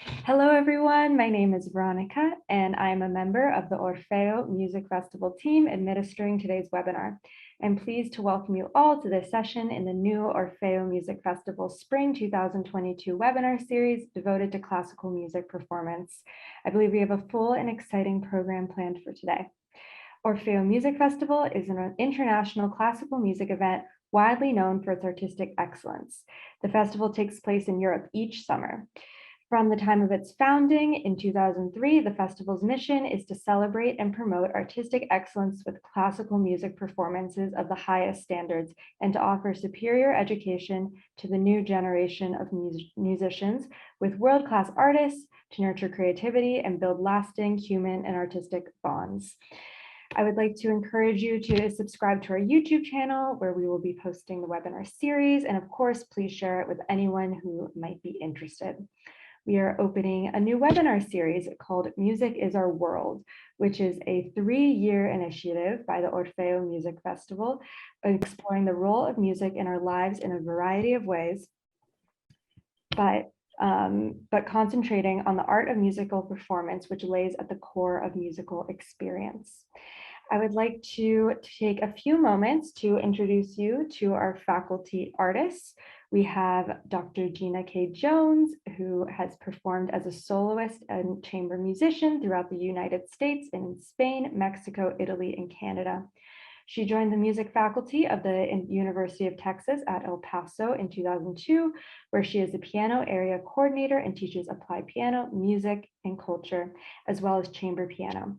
Hello, everyone. My name is Veronica, and I'm a member of the Orfeo Music Festival team administering today's webinar. I'm pleased to welcome you all to this session in the new Orfeo Music Festival Spring 2022 webinar series devoted to classical music performance. I believe we have a full and exciting program planned for today. Orfeo Music Festival is an international classical music event widely known for its artistic excellence. The festival takes place in Europe each summer. From the time of its founding in 2003, the festival's mission is to celebrate and promote artistic excellence with classical music performances of the highest standards and to offer superior education to the new generation of musicians with world-class artists to nurture creativity and build lasting human and artistic bonds. I would like to encourage you to subscribe to our YouTube channel where we will be posting the webinar series. And of course, please share it with anyone who might be interested. We are opening a new webinar series called Music is Our World, which is a 3-year initiative by the Orfeo Music Festival, exploring the role of music in our lives in a variety of ways, but concentrating on the art of musical performance, which lays at the core of musical experience. I would like to take a few moments to introduce you to our faculty artists. We have Dr. Gina K. Jones, who has performed as a soloist and chamber musician throughout the United States and in Spain, Mexico, Italy, and Canada. She joined the music faculty of the University of Texas at El Paso in 2002, where she is the piano area coordinator and teaches applied piano, music, and culture, as well as chamber piano.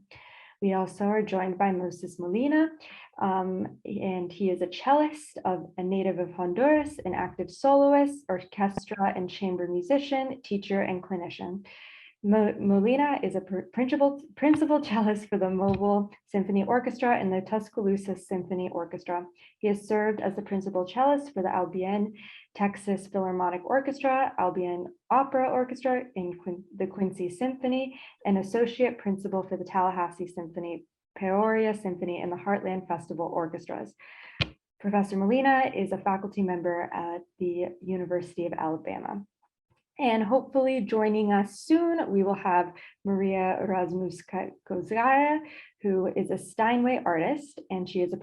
We also are joined by Moises Molina, and he is a cellist, a native of Honduras, an active soloist, orchestra and chamber musician, teacher, and clinician. Molina is a principal cellist for the Mobile Symphony Orchestra and the Tuscaloosa Symphony Orchestra. He has served as the principal cellist for the Albion Texas Philharmonic Orchestra, Albion Opera Orchestra, in the Quincy Symphony, and associate principal for the Tallahassee Symphony, Peoria Symphony, and the Heartland Festival Orchestras. Professor Molina is a faculty member at the University of Alabama. And hopefully joining us soon, we will have Maria Razumovskaya, who is a Steinway artist, and she is a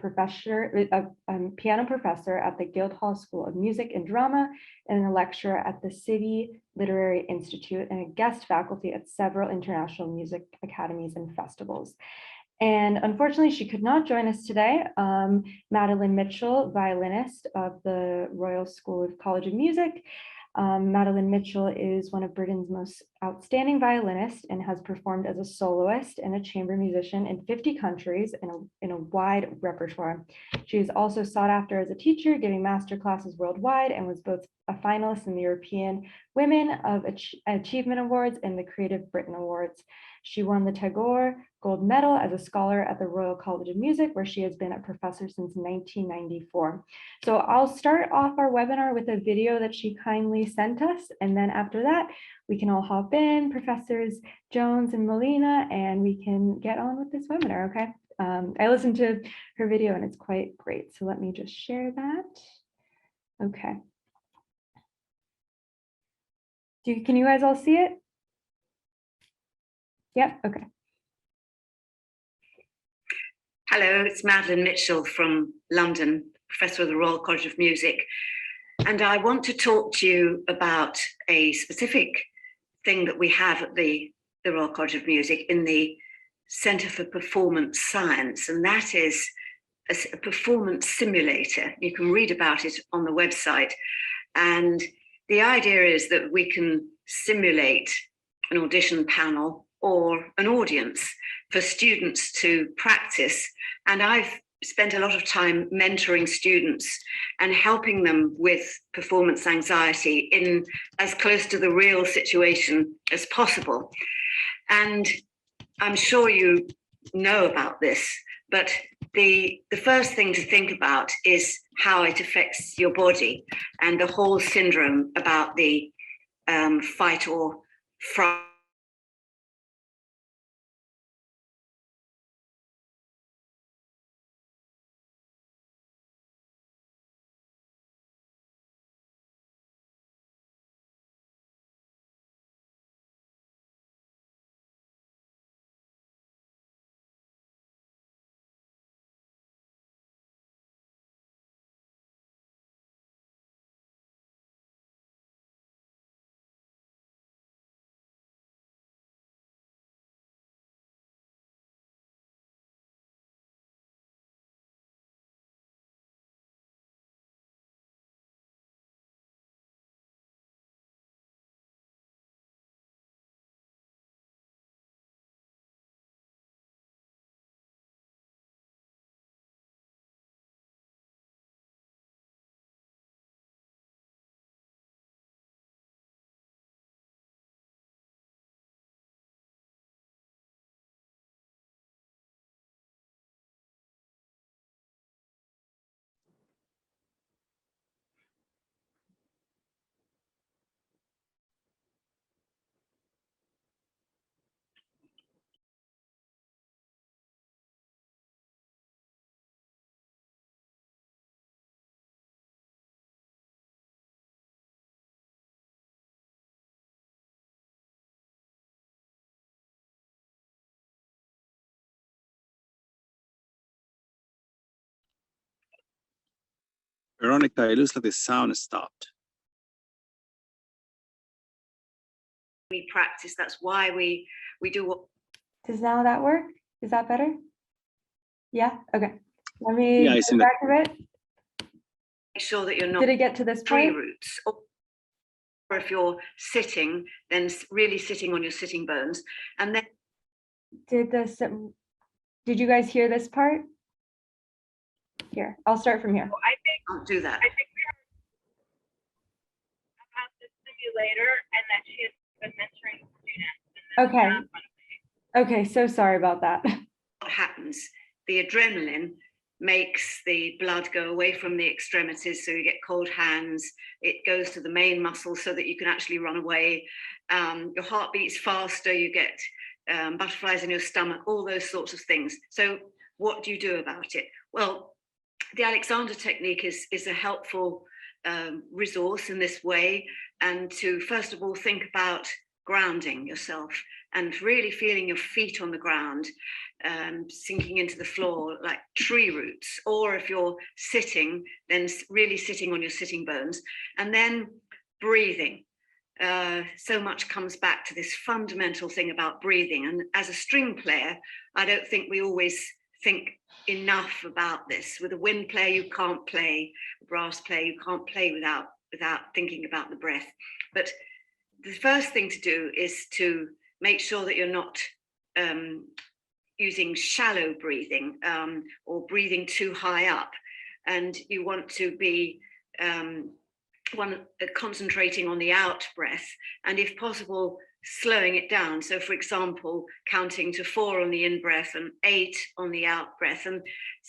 piano professor at the Guildhall School of Music and Drama, and a lecturer at the City Literary Institute, and a guest faculty at several international music academies and festivals. And unfortunately, she could not join us today. Madeline Mitchell, violinist of the Royal School of College of Music. Madeline Mitchell is one of Britain's most outstanding violinists and has performed as a soloist and a chamber musician in 50 countries in a wide repertoire. She is also sought after as a teacher, giving master classes worldwide, and was both a finalist in the European Women of Achievement Awards and the Creative Britain Awards. She won the Tagore Gold Medal as a scholar at the Royal College of Music, where she has been a professor since 1994. So I'll start off our webinar with a video that she kindly sent us. And then after that, we can all hop in, Professors Jones and Molina, and we can get on with this webinar, okay? I listened to her video and it's quite great. So let me just share that. Okay. Can you guys all see it? Yep, okay. Hello, it's Madeline Mitchell from London, Professor of the Royal College of Music. And I want to talk to you about a specific thing that we have at the Royal College of Music in the Centre for Performance Science, and that is a performance simulator. You can read about it on the website. And the idea is that we can simulate an audition panel or an audience for students to practice. And I've spent a lot of time mentoring students and helping them with performance anxiety in as close to the real situation as possible. And I'm sure you know about this, but the first thing to think about is how it affects your body, and the whole syndrome about the fight or fright Veronica, it looks like the sound stopped. We practice. That's why we do what. Does now that work? Is that better? Yeah, okay. Let me Yeah, go back a bit. Make sure that you're not Did it get to this tree point? roots. Or if you're sitting, then really sitting on your sitting bones. And then Did you guys hear this part? Here, I'll start from here. I think I'll do that. I think we are about the simulator and that she has been mentoring students. Okay, so sorry about that. What happens? The adrenaline makes the blood go away from the extremities, so you get cold hands. It goes to the main muscle so that you can actually run away. Your heart beats faster, you get butterflies in your stomach, all those sorts of things. So what do you do about it? Well, the Alexander technique is a helpful resource in this way, and to first of all think about grounding yourself and really feeling your feet on the ground, sinking into the floor like tree roots, or if you're sitting, then really sitting on your sitting bones, and then breathing. So much comes back to this fundamental thing about breathing. And as a string player, I don't think we always think enough about this. With a wind player, you can't play. A brass player, you can't play without thinking about the breath. But the first thing to do is to make sure that you're not using shallow breathing or breathing too high up. And you want to be concentrating on the out breath, and if possible, slowing it down. So for example, counting to 4 on the in breath and 8 on the out breath, and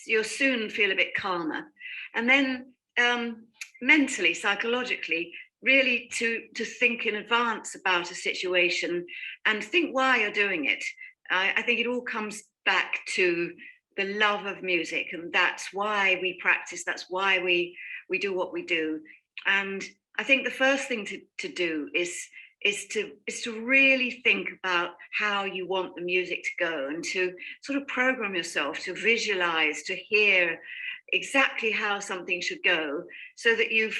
you'll soon feel a bit calmer. And then mentally, psychologically, really to think in advance about a situation and think why you're doing it. I think it all comes back to the love of music, and that's why we practice, that's why we do what we do. And I think the first thing to do is to really think about how you want the music to go, and to sort of program yourself to visualize, to hear exactly how something should go, so that you've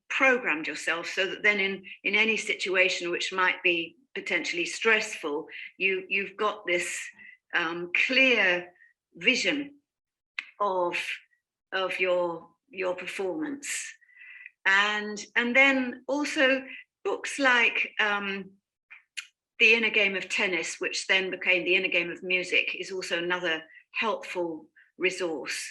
programmed yourself, so that then in any situation which might be potentially stressful, you've got this clear vision of your performance. And then also books like The Inner Game of Tennis, which then became The Inner Game of Music, is also another helpful resource.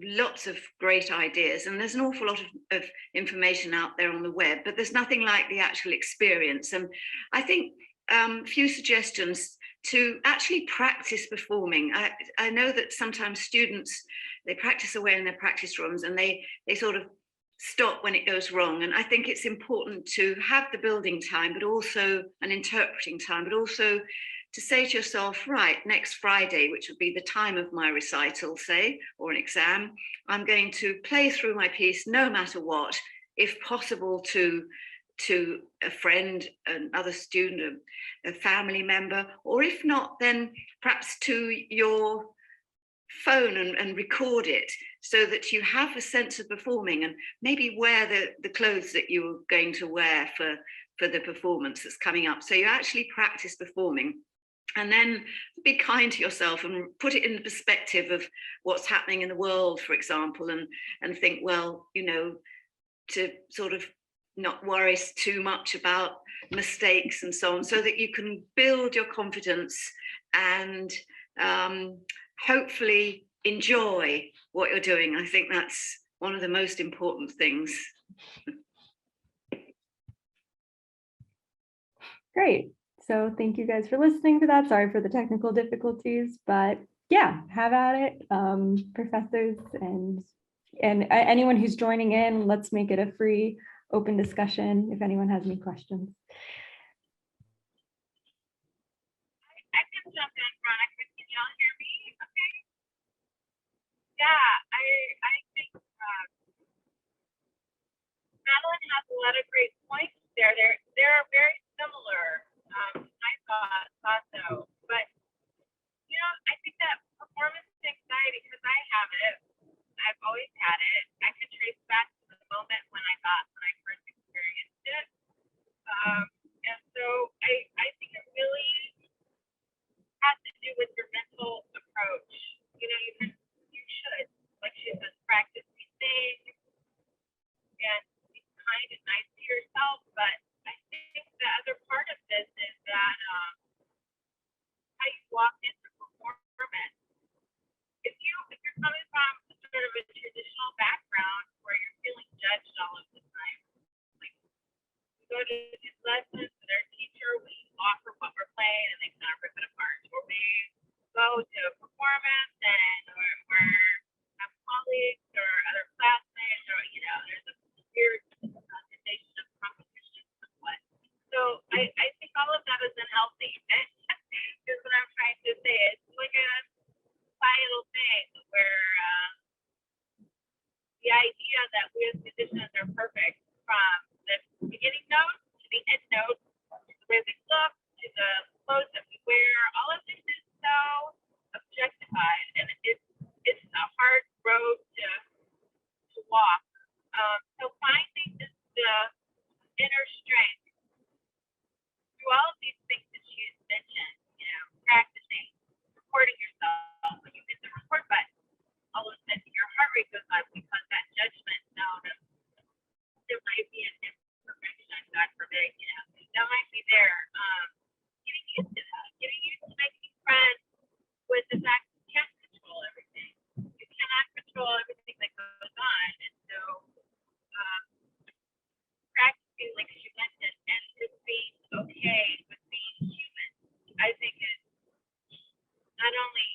Lots of great ideas, and there's an awful lot of information out there on the web, but there's nothing like the actual experience. And I think a few suggestions to actually practice performing. I know that sometimes students, they practice away in their practice rooms, and they sort of stop when it goes wrong. And I think it's important to have the building time, but also an interpreting time, but also to say to yourself, right, next Friday, which would be the time of my recital, say, or an exam, I'm going to play through my piece no matter what, if possible to a friend, another student, a family member, or if not, then perhaps to your phone and record it, so that you have a sense of performing, and maybe wear the clothes that you're going to wear for the performance that's coming up. So you actually practice performing. And then be kind to yourself and put it in the perspective of what's happening in the world, for example, and think, well, you know, to sort of not worry too much about mistakes and so on, so that you can build your confidence and hopefully enjoy what you're doing. I think that's one of the most important things. Great. So thank you guys for listening to that. Sorry for the technical difficulties, but yeah, have at it, professors and anyone who's joining in. Let's make it a free, open discussion if anyone has any questions. I can jump in, Veronica. Can y'all hear me? Okay. Yeah, I think Madeline has a lot of great points there. They're very similar. I thought so, but you know, I think that performance anxiety, because I have it, I've always had it, yourself. But I think the other part of this is that how you walk into performance. If you're coming from sort of a traditional background where you're feeling judged all of the time, like we go to these lessons with our teacher, we offer what we're playing, and they kind of rip it apart. Or we go to a performance and we're have colleagues or other classmates, or there's a weird sensation of competition somewhat. So I think all of that is unhealthy. Is what I'm trying to say. It's like a societal thing where the idea that we as musicians are perfect from the beginning note to the end note, to the way we look, to the clothes that we wear, all of this is so objectified, and it's a hard road to walk. So finding the inner strength through all of these things that you mentioned, practicing, recording yourself when you hit the record button, all of a sudden your heart rate goes up because that judgment zone of there might be an imperfection, God forbid, that might be there. Getting used to that, getting used to making friends with the fact that you can't control everything. You cannot control everything that goes on. And so practicing, like she mentioned, and just being okay with being human, I think is not only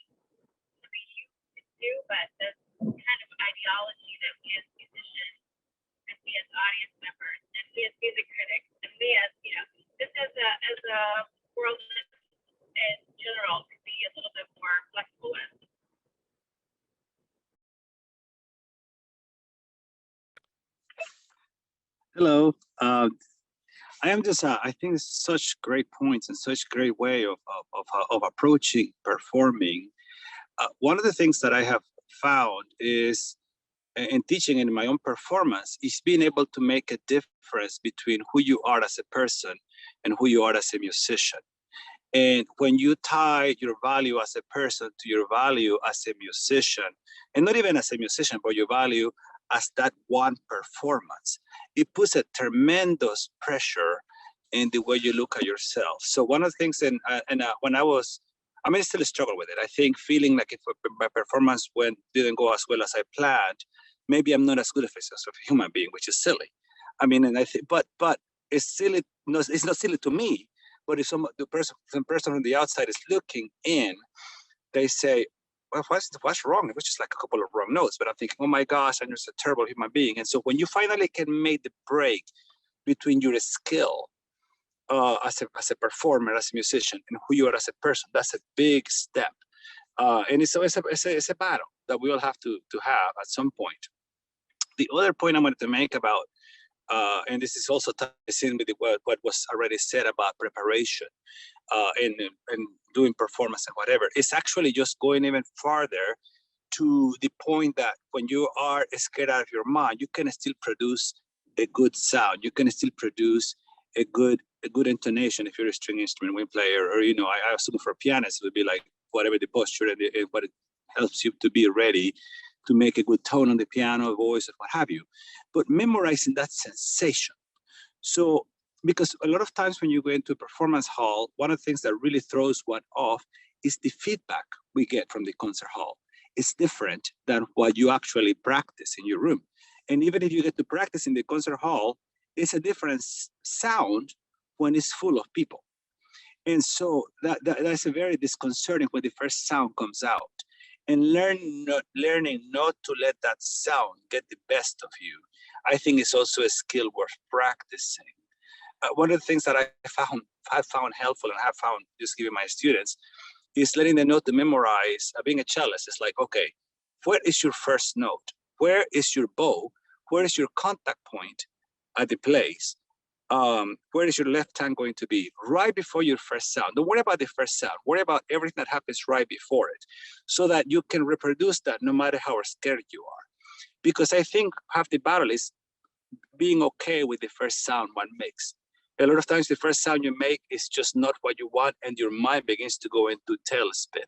to be human to do, but the kind of ideology that we as musicians and we as audience members and we as music critics and we as, this as a world in general could be a little bit more flexible with. Hello. I am just, I think it's such great points and such great way of approaching performing. One of the things that I have found is in teaching in my own performance is being able to make a difference between who you are as a person and who you are as a musician. And when you tie your value as a person to your value as a musician, and not even as a musician, but your value as that one performance, it puts a tremendous pressure in the way you look at yourself. So one of the things, when I still struggle with it. I think feeling like if my performance didn't go as well as I planned, maybe I'm not as good as a human being, which is silly. And I think, but it's silly. No, it's not silly to me. But if some person from the outside is looking in, they say, well, what's wrong? It was just like a couple of wrong notes. But I'm thinking, oh my gosh, I'm just a terrible human being. And so when you finally can make the break between your skill as a performer, as a musician, and who you are as a person, that's a big step. And it's a battle that we all have to have at some point. The other point I wanted to make about, and this is also ties in with what was already said about preparation and doing performance and whatever, it's actually just going even farther to the point that when you are scared out of your mind, you can still produce a good sound. You can still produce a good intonation if you're a string instrument wind player, or I assume for pianists it would be like whatever the posture and what it helps you to be ready to make a good tone on the piano, voice, or what have you. But memorizing that sensation. So, because a lot of times when you go into a performance hall, one of the things that really throws one off is the feedback we get from the concert hall. It's different than what you actually practice in your room. And even if you get to practice in the concert hall, it's a different sound when it's full of people. And so that's a very disconcerting when the first sound comes out. And learning not to let that sound get the best of you, I think is also a skill worth practicing. One of the things that I found helpful and have found just giving my students is letting them know to memorize. Being a cellist, it's like, okay, where is your first note? Where is your bow? Where is your contact point at the place? Where is your left hand going to be? Right before your first sound. Don't worry about the first sound. Worry about everything that happens right before it, so that you can reproduce that no matter how scared you are. Because I think half the battle is being okay with the first sound one makes. A lot of times the first sound you make is just not what you want, and your mind begins to go into tailspin.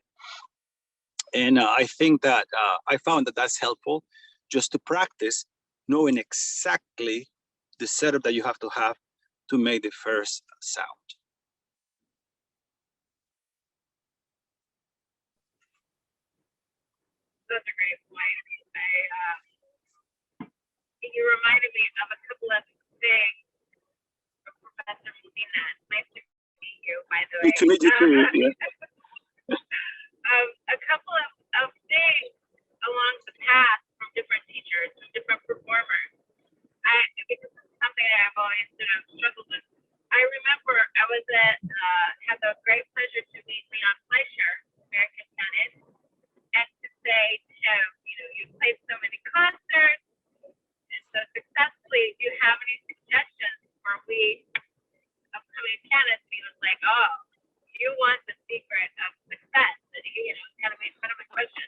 And I think that I found that that's helpful, just to practice knowing exactly the setup that you have to make the first sound. That's a great point. You reminded me of a couple of things from Professor Molina. Nice to meet you, by the way. Nice to meet you too. Yeah. A couple of things along the path from different teachers, from different performers. This is something that I've always sort of struggled with. I remember I was had the great pleasure to meet Leon Fleischer, American pianist, and to say to him, you played so many concerts and so successfully. Do you have any suggestions for we upcoming pianists? He was like, "Oh, you want the secret of success?" And he, kind of made fun of my question.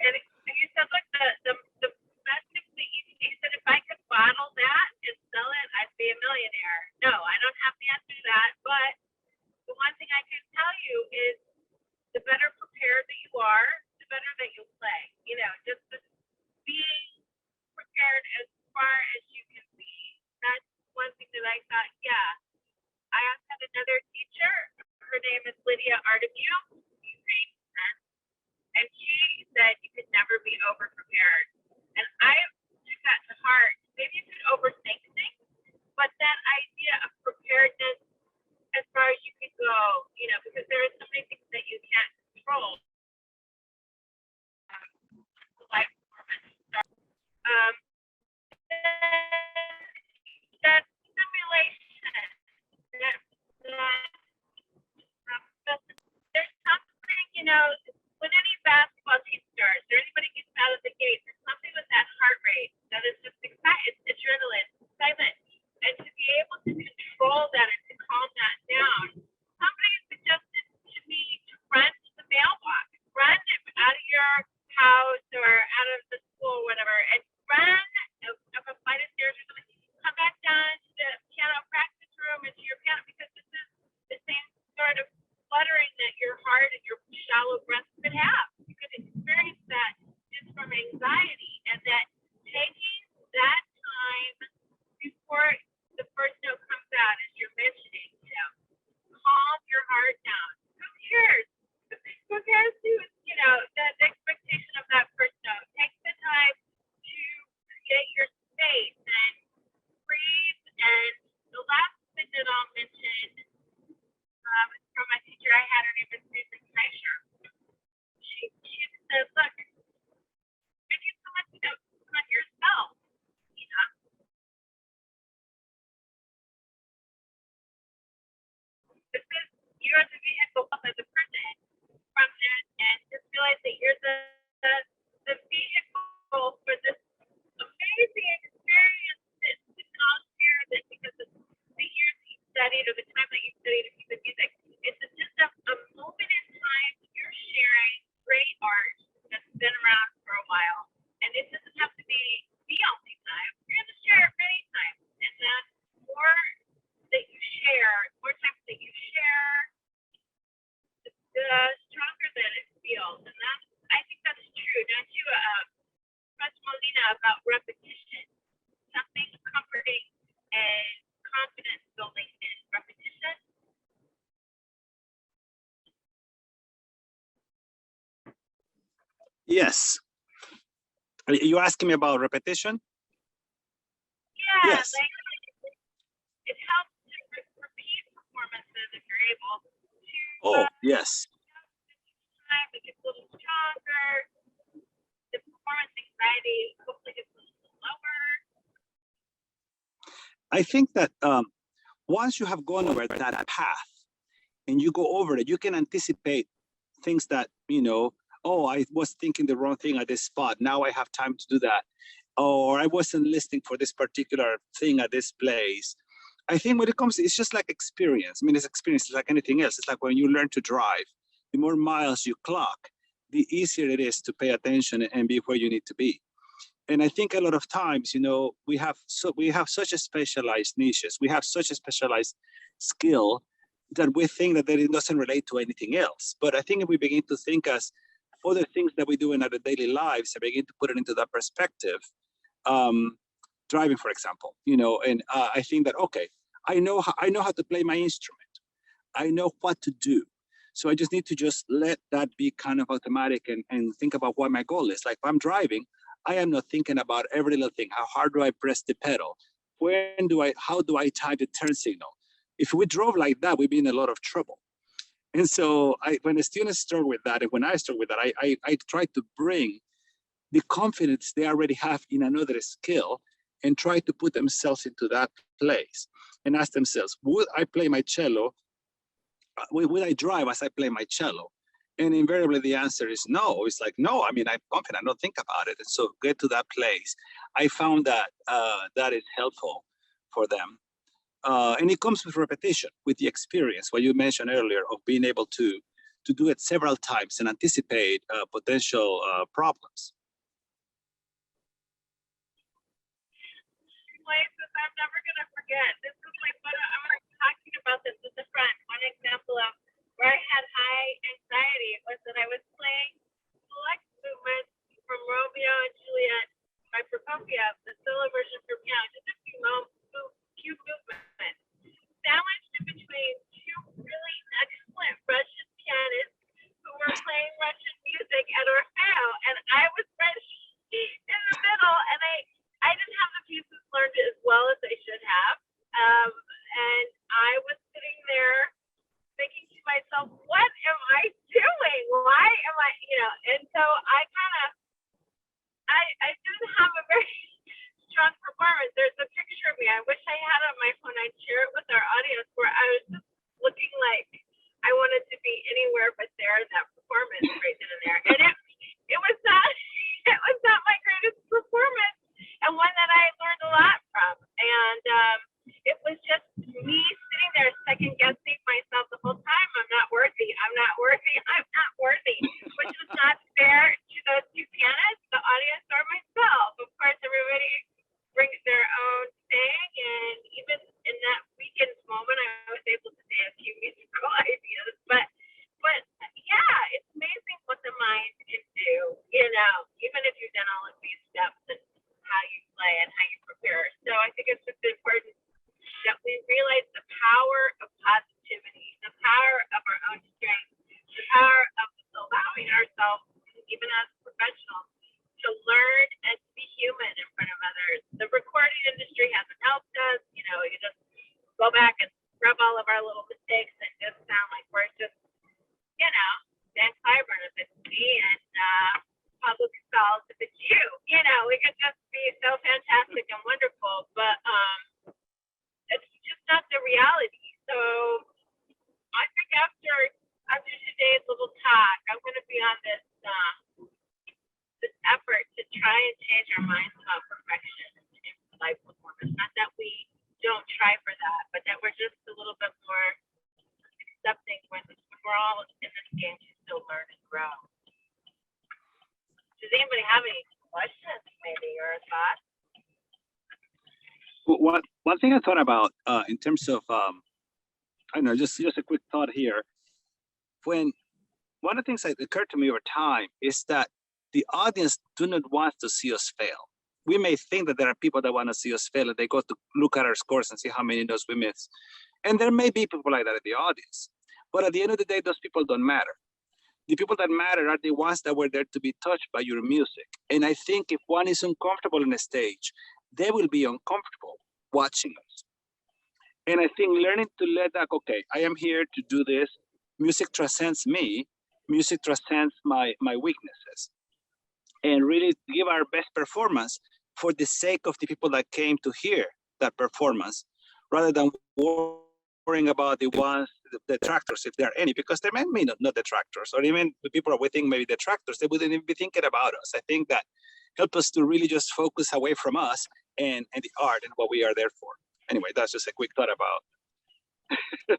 And he said, "Look, the message that he said, if I could bottle that and sell it, I'd be a millionaire. No, I don't have the answer to that, but the one thing I can tell you is the better prepared that you are, the better that you'll play. Just being prepared as far as you can be." That's one thing that I thought, yeah. I also had another teacher. Her name is Lydia Artemieu, and she said you could never be over prepared. And I took that to heart. Maybe you could overthink things, but that idea of preparedness as far as you can go, because there are so many things that you can't control. Life performance. That simulation, there's something, when any basketball team starts or anybody gets out of the gate, there's something with that heart rate that is just exciting. It's adrenaline, excitement. And to be able to control that and to calm that down, somebody suggested to me to run to the mailbox, run out of your house or out of the school, whatever, and run up a flight of stairs or something, come back down to the piano practice room and to your piano, because this is the same sort of fluttering that your heart and your shallow breath could have. You could experience that just from anxiety, and that taking that time before the first note comes out, as you're mentioning, calm your heart down. Who cares? Who cares who, the expectation of that first note? Take the time to create your space and breathe. And the last thing that I'll mention is from my teacher I had. Her name is Marion Knox. She said, "Look, when you come on yourself, this is you as a vehicle as a person from that, and just realize that you're the vehicle for this amazing experience that all share, that because of the years that you studied or the time that you studied a piece of music, it's just a moment in time that you're sharing great art that's been around for a while. And it doesn't have to be the only time. You're going to share it many times. And then more that you share, more times that you share, the stronger that it feels. And I think that's true. Don't you, Professor Molina, about repetition? Something comforting and confidence building in repetition. Yes. Are you asking me about repetition? Yeah, Yes. like it helps to repeat performances if you're able to. Oh, yes. Time it gets a little stronger. The performance anxiety hopefully gets a little lower. I think that once you have gone over that path and you go over it, you can anticipate things that, oh, I was thinking the wrong thing at this spot. Now I have time to do that. Or I wasn't listening for this particular thing at this place. I think when it comes, it's just like experience. I mean, it's experience, it's like anything else. It's like when you learn to drive, the more miles you clock, the easier it is to pay attention and be where you need to be. And I think a lot of times, we have such a specialized niches. We have such a specialized skill that we think that it doesn't relate to anything else. But I think if we begin to think as other things that we do in our daily lives and begin to put it into that perspective, driving, for example, and I think that, okay, I know how to play my instrument. I know what to do. So I just need to just let that be kind of automatic and think about what my goal is. Like if I'm driving, I am not thinking about every little thing. How hard do I press the pedal? How do I time the turn signal? If we drove like that, we'd be in a lot of trouble. And so when the students struggle with that, and when I struggle with that, I try to bring the confidence they already have in another skill and try to put themselves into that place and ask themselves, would I play my cello? Would I drive as I play my cello? And invariably the answer is no. It's like, no, I mean, I'm confident, I don't think about it. And so get to that place. I found that that is helpful for them. And it comes with repetition, with the experience, what you mentioned earlier of being able to do it several times and anticipate potential problems. Places I'm never gonna forget. This was like when I was talking about this with a friend. One example of where I had high anxiety was that I was playing select movements from Romeo and Juliet by Prokofiev, the solo version for piano, just a few movements, sandwiched in between two really excellent Russian pianists who were playing Russian music at Orfeo, and I was French in the middle, and I didn't have the pieces learned as well as I should have. And I was sitting there thinking to myself, what am I doing? Why am I, and so I didn't have a very strong performance. There's a picture of me. I wish I had it on my phone. I'd share it with our audience where I was just looking like I wanted to be anywhere but there in that performance right then and there. And it was not my greatest performance, and one that I learned a lot from. And it was just me sitting there second guessing myself the whole time. I'm not worthy. I'm not worthy. I'm not worthy, which was not fair to those two pianists, the audience, or myself. Of course, everybody brings their own thing, and even in that weekend's moment, I was able to say a few musical ideas. But yeah, it's amazing what the mind can do. Even if you've done all of these steps and how you play and how you prepare. So I think it's just important that we realize the power of positivity, the power of our own strength, the power of allowing ourselves, even as professionals, to learn and to be human in front of others. The recording industry hasn't helped us. You just go back and scrub all of our little mistakes and just sound like we're just, Dan Clyburn if it's me and public stalls if it's you. We could just be so fantastic and wonderful, but it's just not the reality. So I think after today's little talk, I'm going to be on this effort to try and change our minds about perfection in live performance. Not that we don't try for that, but that we're just a little bit more accepting when we're all in this game to still learn and grow. Does anybody have any questions, maybe, or a thought? One thing I thought about in terms of, I don't know, just a quick thought here. One of the things that occurred to me over time is that the audience do not want to see us fail. We may think that there are people that want to see us fail and they go to look at our scores and see how many notes we miss. And there may be people like that in the audience. But at the end of the day, those people don't matter. The people that matter are the ones that were there to be touched by your music. And I think if one is uncomfortable on a stage, they will be uncomfortable watching us. And I think learning to let that, okay, I am here to do this. Music transcends me. Music transcends my weaknesses. And really give our best performance for the sake of the people that came to hear that performance, rather than worrying about the detractors, if there are any, because there may be not detractors, or even the people we think maybe detractors, they wouldn't even be thinking about us. I think that helps us to really just focus away from us and the art and what we are there for. Anyway, that's just a quick thought about.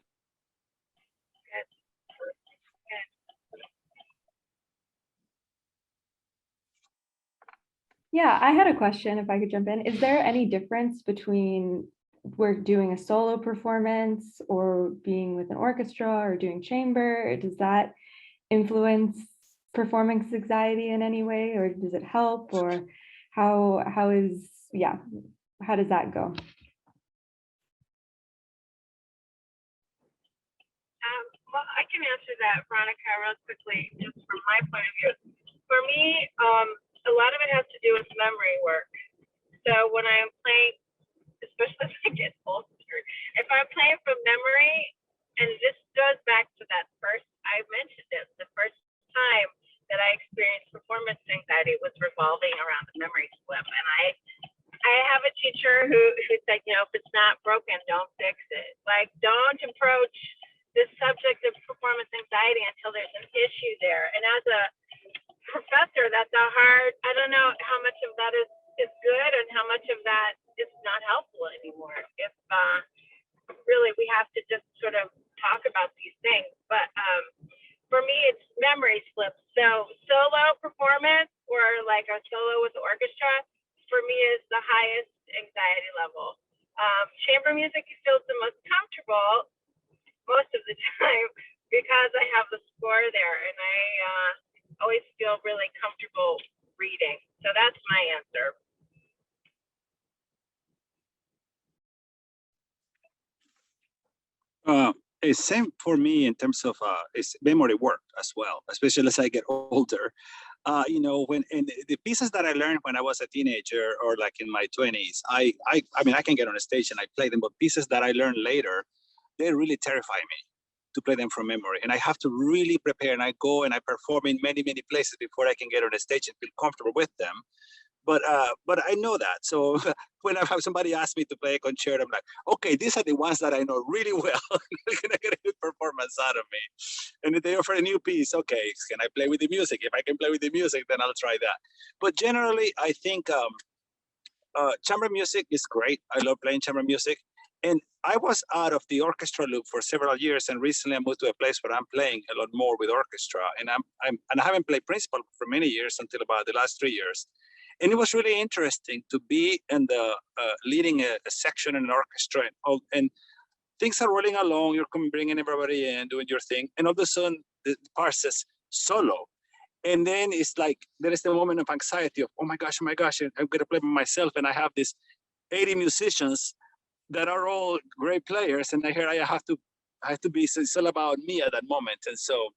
Yeah, I had a question if I could jump in. Is there any difference between we're doing a solo performance or being with an orchestra or doing chamber? Does that influence performance anxiety in any way, or does it help? Or how how does that go? Well, I can answer that, Veronica, real quickly, just from my point of view. For me, a lot of it has to do with memory work. So when I'm playing, especially as I get older, if I'm playing from memory, and this goes back to that first, I mentioned it, the first time that I experienced performance anxiety was revolving around the memory slip. And I have a teacher who said, you know, if it's not broken, don't fix it. Like, don't approach this subject of performance anxiety until there's an issue there. And as a professor, that's a hard, I don't know how much of that is good and how much of that is not helpful anymore. If really we have to just sort of talk about these things. But for me, it's memory slips. So solo performance or like a solo with the orchestra, for me is the highest anxiety level. Chamber music feels the most comfortable most of the time because I have the score there and I always feel really comfortable reading. So that's my answer. Same for me in terms of it's memory work as well, especially as I get older. You know, when in the pieces that I learned when I was a teenager or like in my 20s, I mean, I can get on a stage and I play them, but pieces that I learned later, they really terrify me to play them from memory. And I have to really prepare, and I go and I perform in many, many places before I can get on a stage and feel comfortable with them. But I know that. So when I have somebody ask me to play a concerto, I'm like, okay, these are the ones that I know really well. You're gonna get a good performance out of me. And if they offer a new piece, okay, can I play with the music? If I can play with the music, then I'll try that. But generally, I think chamber music is great. I love playing chamber music. And I was out of the orchestra loop for several years, and recently I moved to a place where I'm playing a lot more with orchestra. And I haven't played principal for many years until about the last 3 years. And it was really interesting to be in the leading a section in an orchestra, and things are rolling along. You're bringing everybody in, doing your thing, and all of a sudden the part says solo, and then it's like there is the moment of anxiety of oh my gosh, I'm gonna play by myself, and I have these 80 musicians that are all great players, and I have to be. So it's all about me at that moment, and so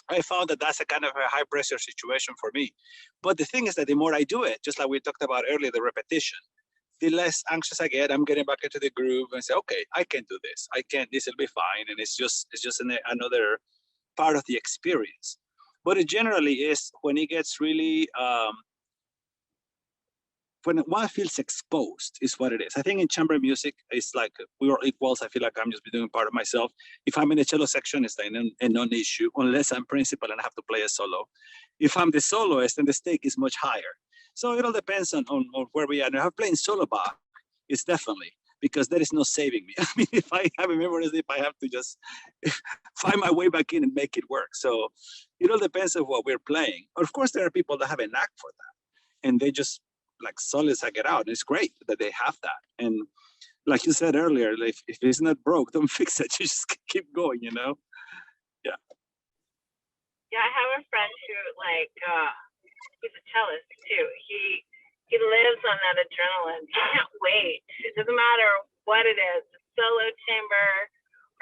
I found that that's a kind of a high pressure situation for me. But the thing is that the more I do it, just like we talked about earlier, the repetition, the less anxious I get. I'm getting back into the groove and say, okay, I can do this. This will be fine. And it's just another part of the experience. But it generally is when it gets really, when one feels exposed is what it is. I think in chamber music, it's like we are equals. I feel like I'm just doing part of myself. If I'm in a cello section, it's like a non-issue, unless I'm principal and I have to play a solo. If I'm the soloist, then the stake is much higher. So it all depends on where we are. And if I'm playing solo Bach, it's definitely, because there is no saving me. I mean, if I have a memory slip, I have to just find my way back in and make it work. So it all depends on what we're playing. Of course, there are people that have a knack for that, and they just like solid suck it out. It's great that they have that. And like you said earlier, like if it's not broke, don't fix it. You just keep going, you know? Yeah. Yeah, I have a friend who he's a cellist too. He lives on that adrenaline. He can't wait. It doesn't matter what it is, solo, chamber,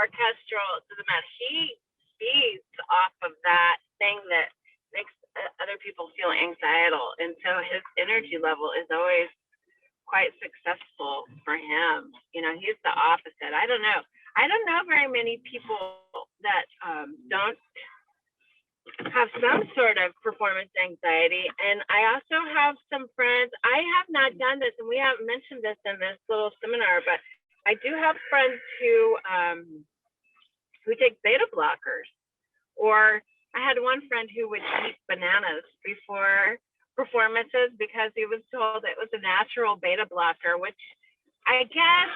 orchestral, it doesn't matter. He feeds off of that thing that makes other people feel anxietal, and so his energy level is always quite successful for him. You know, he's the opposite. I don't know very many people that don't have some sort of performance anxiety. And I also have some friends, I have not done this, and we haven't mentioned this in this little seminar, but I do have friends who take beta blockers. Or I had one friend who would eat bananas before performances because he was told it was a natural beta blocker, which I guess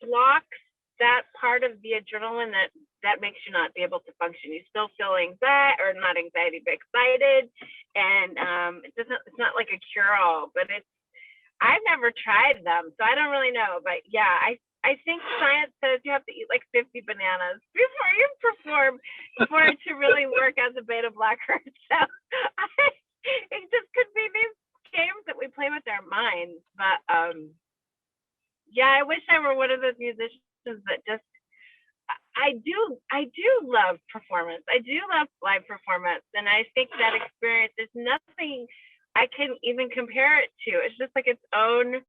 blocks that part of the adrenaline that makes you not be able to function. You still feel anxiety, or not anxiety, but excited, and it's not like a cure-all. But I've never tried them, so I don't really know. But yeah, I think science says you have to eat like 50 bananas before you perform for it to really work as a beta blocker. So it just could be these games that we play with our minds. But I wish I were one of those musicians that just, I do love performance. I do love live performance. And I think that experience is nothing I can even compare it to. It's just like its own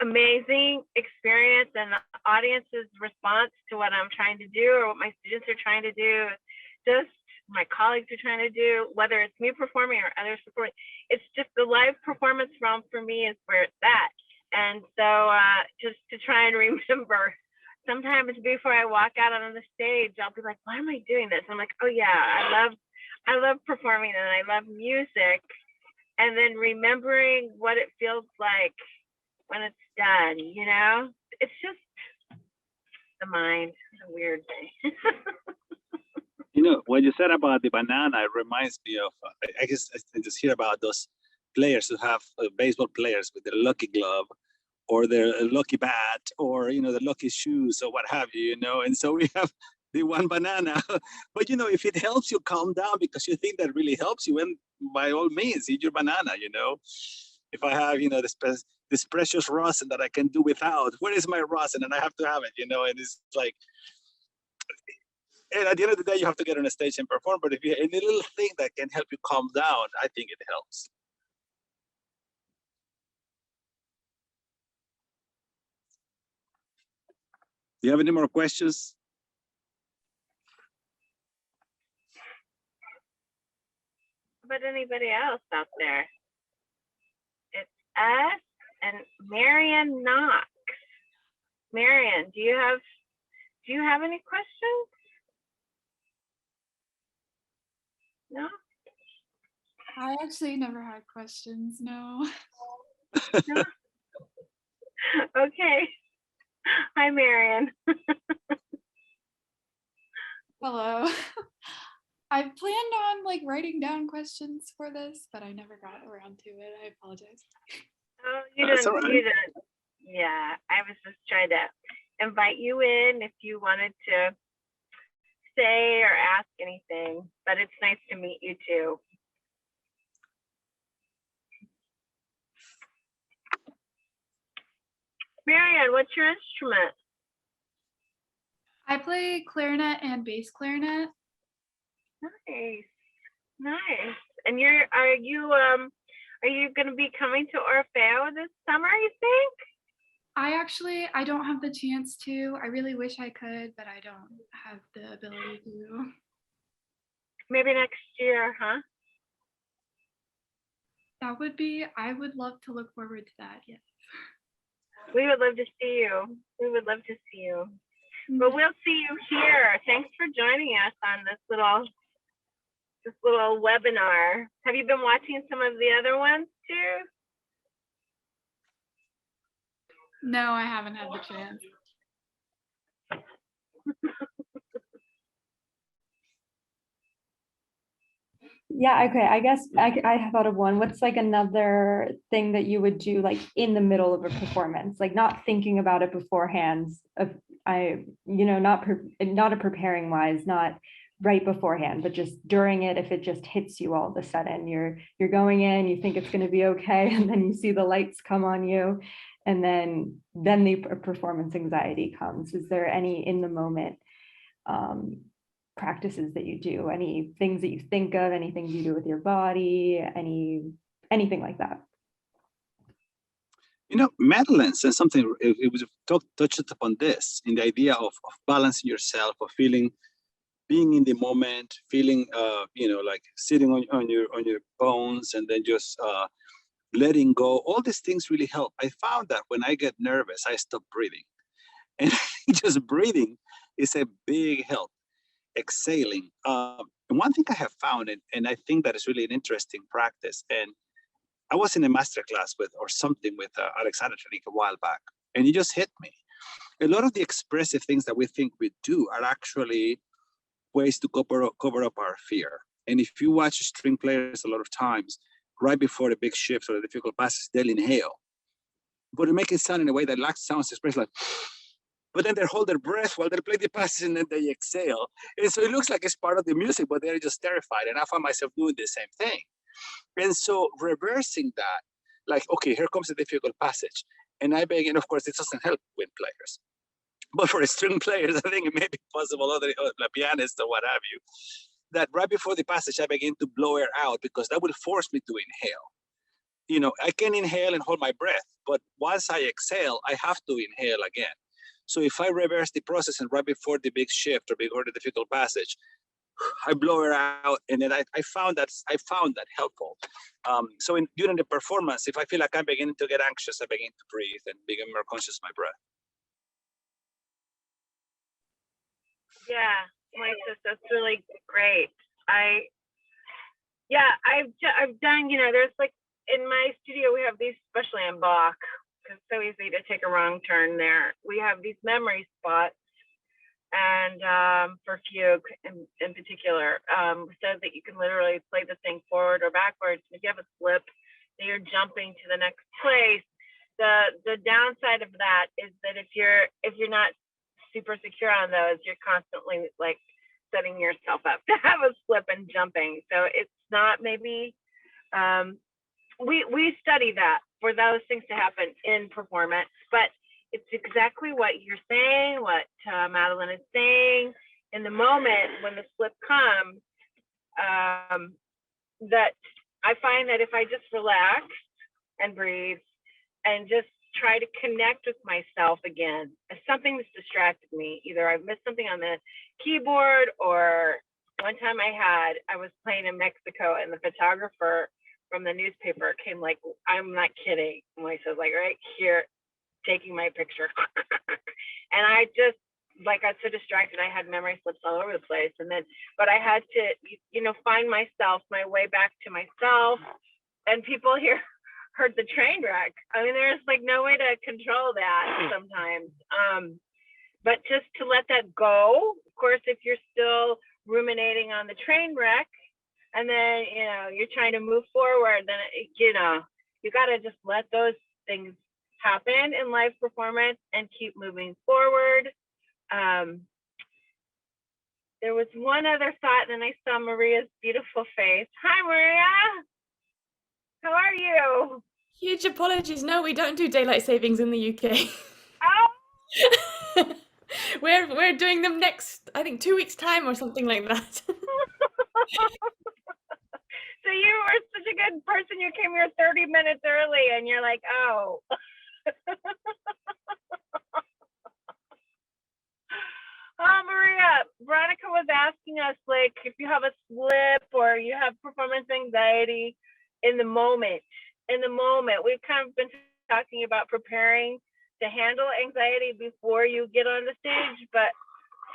amazing experience, and the audience's response to what I'm trying to do or what my students are trying to do, just my colleagues are trying to do, whether it's me performing or others performing. It's just the live performance realm for me is where it's at. And so just to try and remember, sometimes before I walk out on the stage, I'll be like, why am I doing this? I'm like, oh yeah, I love performing and I love music. And then remembering what it feels like when it's done, you know? It's just the mind, a weird thing. You know, what you said about the banana, it reminds me of, I guess I just hear about those players who have baseball players with their lucky glove or their lucky bat or, you know, the lucky shoes or what have you, you know? And so we have the one banana. But, you know, if it helps you calm down because you think that really helps you, then by all means, eat your banana, you know? If I have, you know, this precious rosin that I can do without, where is my rosin? And I have to have it, you know? And it's like, and at the end of the day, you have to get on a stage and perform. But if you any little thing that can help you calm down, I think it helps. Do you have any more questions? But anybody else out there? It's us and Marion Knox. Marion, do you have any questions? No? I actually never had questions, no. No? Okay. Hi, Marion. Hello. I planned on like writing down questions for this, but I never got around to it. I apologize. Oh, you That's didn't, all right. you didn't. Yeah, I was just trying to invite you in if you wanted to say or ask anything, but it's nice to meet you too. Marion, what's your instrument? I play clarinet and bass clarinet. Nice, nice. And are you going to be coming to Orfeo this summer, you think? I don't have the chance to. I really wish I could, but I don't have the ability to. Maybe next year, huh? I would love to look forward to that, yes. We would love to see you. We would love to see you. But we'll see you here. Thanks for joining us on this little webinar. Have you been watching some of the other ones too? No, I haven't had the chance. Yeah, okay. I guess I thought of one. What's like another thing that you would do like in the middle of a performance, like not thinking about it beforehand? Not a preparing wise, not right beforehand, but just during it. If it just hits you all of a sudden, you're going in, you think it's going to be okay, and then you see the lights come on you, and then the performance anxiety comes. Is there any in the moment practices that you do, any things that you think of, anything you do with your body, anything like that? You know, Madeline said something, it was touched upon this, in the idea of balancing yourself, of being in the moment, feeling, like sitting on your bones and then just letting go. All these things really help. I found that when I get nervous, I stop breathing. And just breathing is a big help. Exhaling. One thing I have found, and I think that is really an interesting practice, and I was in a master class with Alexander Trenik a while back, and it just hit me. A lot of the expressive things that we think we do are actually ways to cover up our fear. And if you watch string players a lot of times, right before the big shifts or the difficult passes, they'll inhale, but they make it sound in a way that sounds expressed like, but then they hold their breath while they play the passes and then they exhale. And so it looks like it's part of the music, but they're just terrified. And I find myself doing the same thing. And so reversing that, like, okay, here comes a difficult passage. And I begin, of course, this doesn't help wind players. But for string players, I think it may be possible, other pianists or what have you, that right before the passage, I begin to blow air out because that will force me to inhale. You know, I can inhale and hold my breath, but once I exhale, I have to inhale again. So if I reverse the process and right before the big shift or before the difficult passage, I blow her out, and then I found that helpful. So during the performance, if I feel like I'm beginning to get anxious, I begin to breathe and become more conscious of my breath. Yeah, Moises, that's really great. I've done, there's like in my studio, we have these, especially in Bach, because it's so easy to take a wrong turn there. We have these memory spots, and for fugue in particular, so that you can literally play the thing forward or backwards. If you have a slip, then you're jumping to the next place. The downside of that is that if you're not super secure on those, you're constantly like setting yourself up to have a slip and jumping. So it's not maybe, we study that for those things to happen in performance, but it's exactly what you're saying, what Madeline is saying in the moment when the slip comes, that I find that if I just relax and breathe and just try to connect with myself again, if something's distracted me, either I've missed something on the keyboard, or one time I was playing in Mexico and the photographer from the newspaper came, like, I'm not kidding, Moises, like right here, taking my picture. And I just, like, I got so distracted, I had memory slips all over the place. But I had to, find myself, my way back to myself. And people here heard the train wreck. I mean, there's like no way to control that sometimes. But just to let that go. Of course, if you're still ruminating on the train wreck, and then, you're trying to move forward, then, you got to just let those things happen in live performance and keep moving forward. There was one other thought, and then I saw Maria's beautiful face. Hi, Maria. How are you? Huge apologies. No, we don't do daylight savings in the UK. Oh. We're doing them next, I think, 2 weeks' time or something like that. So you were such a good person. You came here 30 minutes early, and you're like, oh. Oh, Maria, Veronica was asking us, like, if you have a slip or you have performance anxiety in the moment. We've kind of been talking about preparing to handle anxiety before you get on the stage, but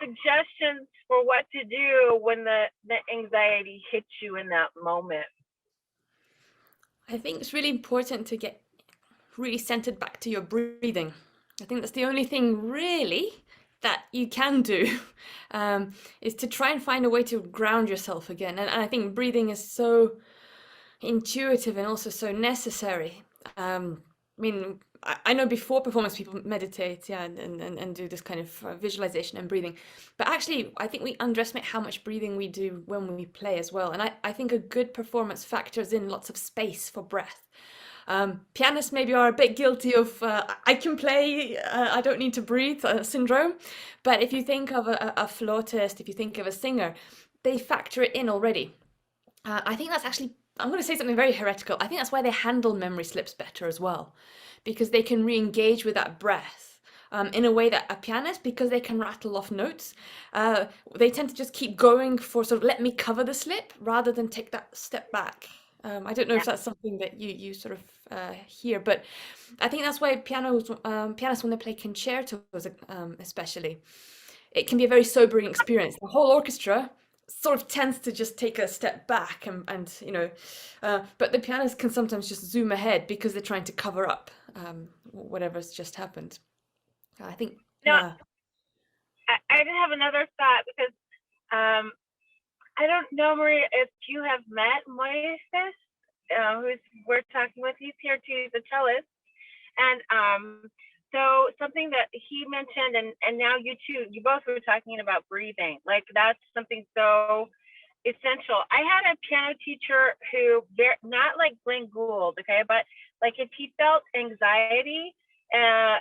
suggestions for what to do when the anxiety hits you in that moment. I think it's really important to get really centered back to your breathing. I think that's the only thing really that you can do, is to try and find a way to ground yourself again. And I think breathing is so intuitive and also so necessary. I know before performance people meditate, and do this kind of visualization and breathing, but actually I think we underestimate how much breathing we do when we play as well. And I think a good performance factors in lots of space for breath. Pianists maybe are a bit guilty of I can play, I don't need to breathe syndrome, but if you think of a flautist, if you think of a singer, they factor it in already. I think that's actually, I'm going to say something very heretical, I think that's why they handle memory slips better as well, because they can re-engage with that breath in a way that a pianist, because they can rattle off notes, they tend to just keep going for sort of let me cover the slip rather than take that step back. I don't know if that's something that you sort of hear, but I think that's why pianists, when they play concertos especially, it can be a very sobering experience. The whole orchestra sort of tends to just take a step back but the pianist can sometimes just zoom ahead because they're trying to cover up whatever's just happened. I think. No, I did have another thought because I don't know, Maria, if you have met Moises, we're talking with. He's here too. He's a cellist, and so something that he mentioned, and now you two, you both were talking about breathing. Like that's something so essential. I had a piano teacher who, not like Glenn Gould, okay, but like if he felt anxiety,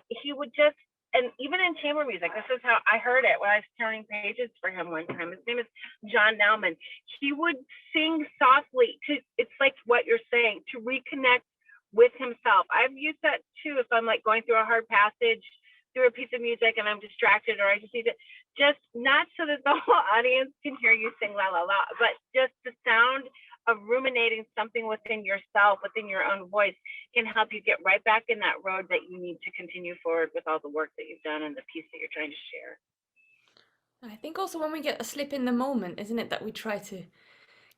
he would just, and even in chamber music, this is how I heard it when I was turning pages for him one time. His name is John Nauman. He would sing softly to, it's like what you're saying, to reconnect with himself. I've used that too if I'm like going through a hard passage through a piece of music and I'm distracted, or I just need to, just not so that the whole audience can hear you sing la la la, but just the sound of ruminating something within yourself, within your own voice, can help you get right back in that road that you need to continue forward with all the work that you've done and the piece that you're trying to share. I think also when we get a slip in the moment, isn't it, that we try to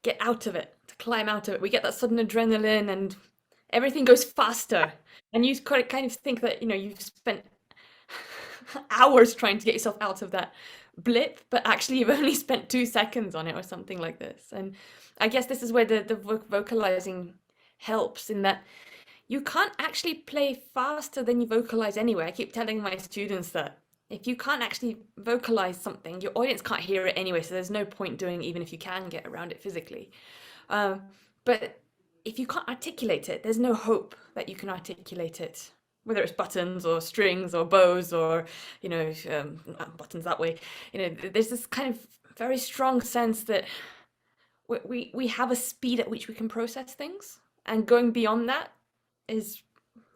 get out of it, to climb out of it. We get that sudden adrenaline and everything goes faster. And you kind of think that, you've spent hours trying to get yourself out of that blip, but actually you've only spent 2 seconds on it or something like this. And I guess this is where the vocalizing helps, in that you can't actually play faster than you vocalize anyway. I keep telling my students that if you can't actually vocalize something, your audience can't hear it anyway, so there's no point doing it even if you can get around it physically. But if you can't articulate it, there's no hope that you can articulate it, whether it's buttons or strings or bows or, buttons that way. There's this kind of very strong sense that we have a speed at which we can process things, and going beyond that is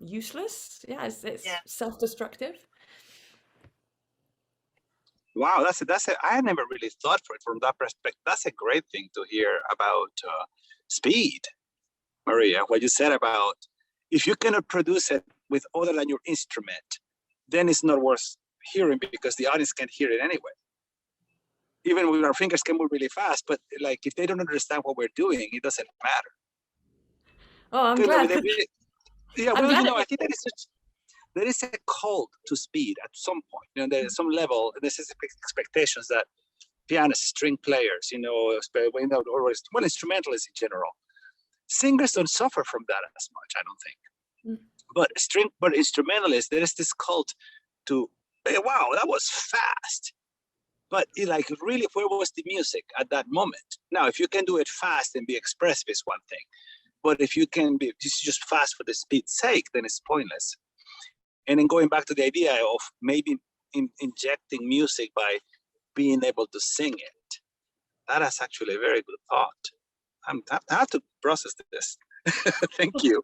useless. It's self-destructive. Wow, that's a. I never really thought for it from that perspective. That's a great thing to hear about speed, Maria. What you said about, if you cannot produce it with other than your instrument, then it's not worth hearing because the audience can't hear it anyway. Even when our fingers can move really fast, but like if they don't understand what we're doing, it doesn't matter. Oh, I'm glad. I think there is a cult to speed at some point. There's some level. There's expectations that pianists, string players, or instrumentalists in general. Singers don't suffer from that as much, I don't think. But instrumentalists, there is this cult to, wow, that was fast. But really, where was the music at that moment? Now, if you can do it fast and be expressive is one thing. But if you can be just fast for the speed's sake, then it's pointless. And then going back to the idea of maybe injecting music by being able to sing it, that is actually a very good thought. I have to process this. Thank you.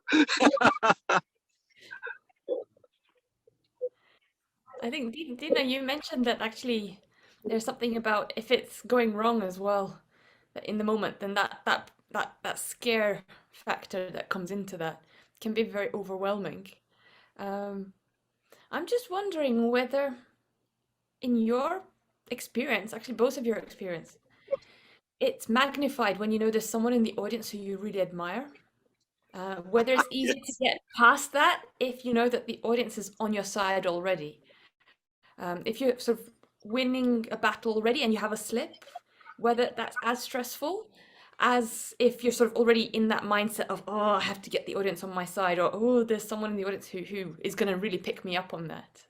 I think, Dena, you mentioned that actually there's something about if it's going wrong as well, that in the moment, then that scare factor that comes into that can be very overwhelming. I'm just wondering whether, in your experience, actually both of your experience, it's magnified when there's someone in the audience who you really admire. Whether it's easy to get past that if you know that the audience is on your side already. If you're sort of winning a battle already and you have a slip, whether that's as stressful as if you're sort of already in that mindset of, oh, I have to get the audience on my side, or, oh, there's someone in the audience who is going to really pick me up on that.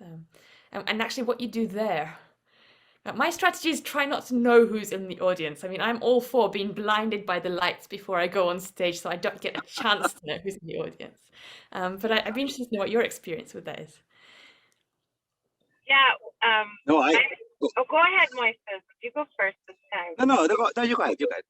And actually what you do there. My strategy is try not to know who's in the audience. I mean, I'm all for being blinded by the lights before I go on stage so I don't get a chance to know who's in the audience. But I'd be interested to know what your experience with that is. Yeah. No, go ahead, Moises. You go first this time. No, you go ahead.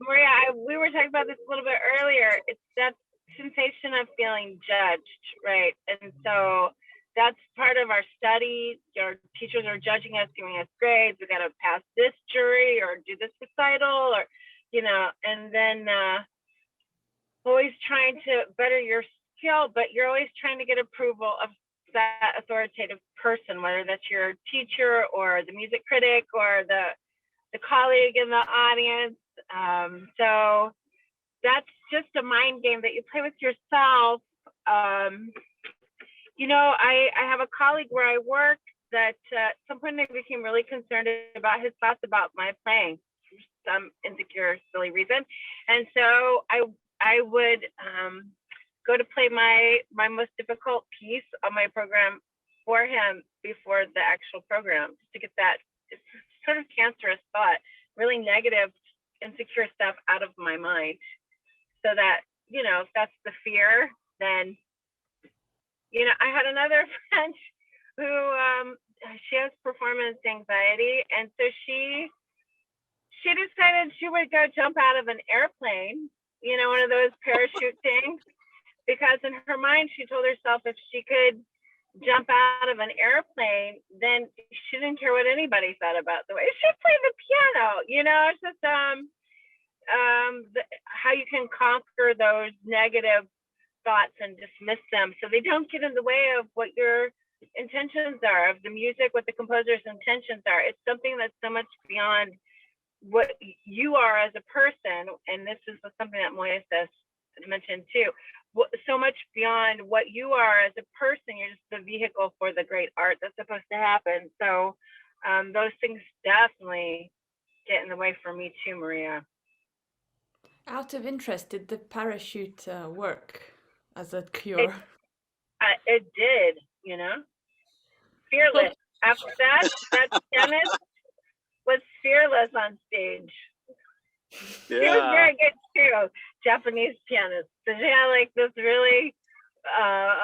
Maria, we were talking about this a little bit earlier. It's that sensation of feeling judged, right? And so that's part of our study. Our teachers are judging us, giving us grades. We got to pass this jury or do this recital, or, and then always trying to better your skill, but you're always trying to get approval of that authoritative person, whether that's your teacher or the music critic or the colleague in the audience. So that's just a mind game that you play with yourself. I have a colleague where I work that at some point I became really concerned about his thoughts about my playing for some insecure, silly reason. And so I would go to play my most difficult piece on my program for him before the actual program, just to get that sort of cancerous thought, really negative, insecure stuff out of my mind, so that, if that's the fear, then You know, I had another friend who she has performance anxiety, and so she decided she would go jump out of an airplane, you know, one of those parachute things, because in her mind she told herself if she could jump out of an airplane, then she didn't care what anybody thought about the way she played the piano. You know, it's just how you can conquer those negative thoughts and dismiss them so they don't get in the way of what your intentions are, of the music, what the composer's intentions are. It's something that's so much beyond what you are as a person, and this is something that Moises mentioned too. So much beyond what you are as a person, you're just the vehicle for the great art that's supposed to happen. So those things definitely get in the way for me too, Maria. Out of interest, did the parachute work as a cure? It did, you know. Fearless. After that pianist was fearless on stage. Yeah. She was very good too, Japanese pianist. So she had like this really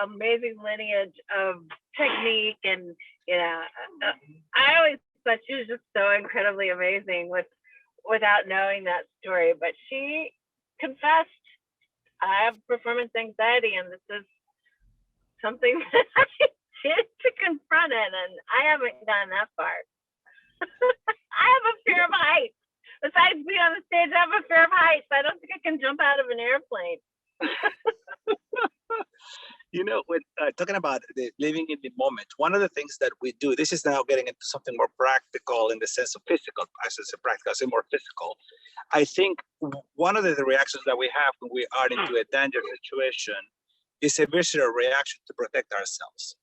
amazing lineage of technique, and you know, I always thought she was just so incredibly amazing without knowing that story. But she confessed, I have performance anxiety, and this is something that I did to confront it, and I haven't gone that far. I have a fear of heights. Besides being on the stage, I have a fear of heights. I don't think I can jump out of an airplane. You know, when talking about living in the moment, one of the things that we do, this is now getting into something more practical in the sense of physical. I should say practical, I say more physical. I think one of the reactions that we have when we are into a dangerous situation is a visceral reaction to protect ourselves.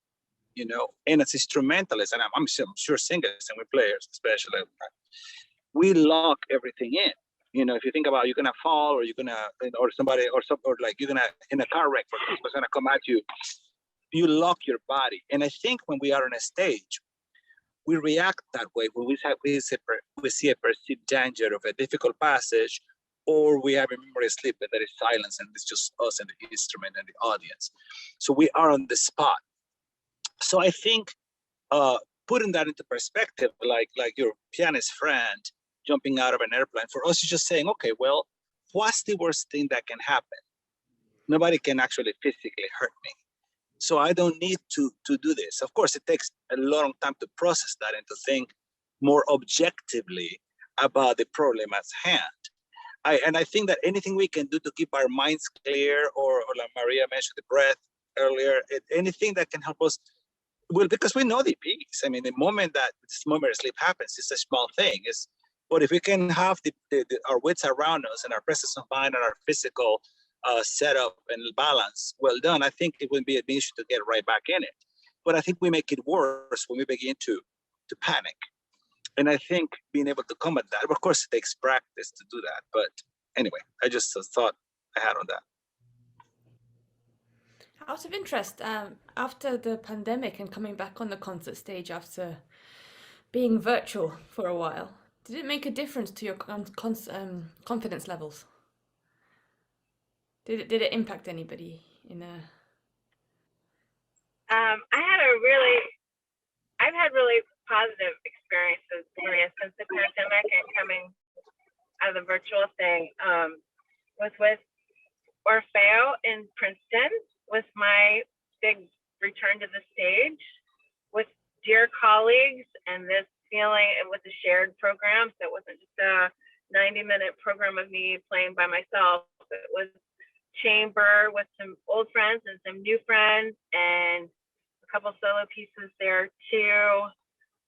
You know, and as instrumentalists, and I'm sure singers and we players especially, we lock everything in. You know, if you think about you're gonna fall, or you're gonna, or somebody, or like you're gonna in a car wreck, for example, it's gonna come at you. You lock your body, and I think when we are on a stage, we react that way when we see a perceived danger of a difficult passage, or we have a memory slip and there is silence and it's just us and the instrument and the audience. So we are on the spot. So I think putting that into perspective, like your pianist friend jumping out of an airplane, for us is just saying, okay, well, what's the worst thing that can happen? Nobody can actually physically hurt me. So I don't need to do this. Of course, it takes a long time to process that and to think more objectively about the problem at hand. And I think that anything we can do to keep our minds clear, or like Maria mentioned, the breath earlier, anything that can help us, well, because we know the piece. I mean, the moment that this moment of sleep happens, it's a small thing. But if we can have our wits around us and our presence of mind and our physical setup and balance well done, I think it wouldn't be an issue to get right back in it. But I think we make it worse when we begin to panic. And I think being able to combat that, of course, it takes practice to do that. But anyway, I just thought I had on that. Out of interest, after the pandemic and coming back on the concert stage after being virtual for a while, did it make a difference to your confidence levels? Did it impact anybody in a? I've had really positive experiences, Maria, since the pandemic and coming out of the virtual thing. Was with Orfeo in Princeton, was my big return to the stage with dear colleagues, and this feeling, it was a shared program, so it wasn't just a 90-minute program of me playing by myself. It was chamber with some old friends and some new friends, and a couple solo pieces there too.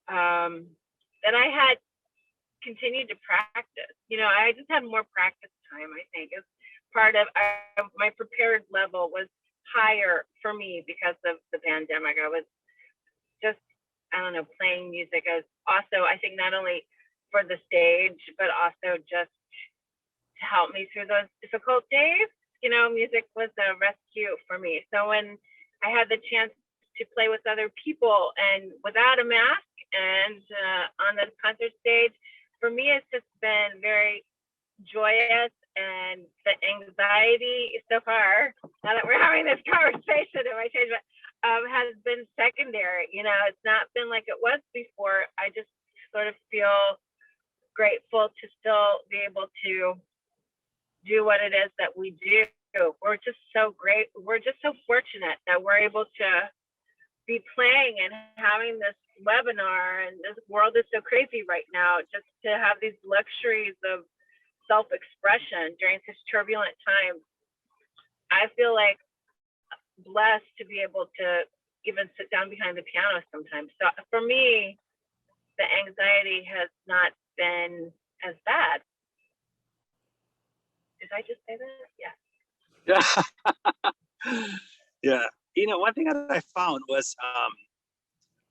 That I had continued to practice. You know, I just had more practice time, I think. It's part of my prepared level was higher for me because of the pandemic. I was just, I don't know, playing music as also, I think, not only for the stage, but also just to help me through those difficult days. You know, music was a rescue for me. So when I had the chance to play with other people and without a mask and on the concert stage, for me, it's just been very joyous, and the anxiety so far, now that we're having this conversation, it might change, but has been secondary. You know, it's not been like it was before. I just sort of feel grateful to still be able to do what it is that we do. We're just so great. We're just so fortunate that we're able to be playing and having this webinar, and this world is so crazy right now, just to have these luxuries of self-expression during this turbulent time. I feel like blessed to be able to even sit down behind the piano sometimes. So for me, the anxiety has not been as bad. Did I just say that? Yeah. Yeah. Yeah. You know, one thing that I found was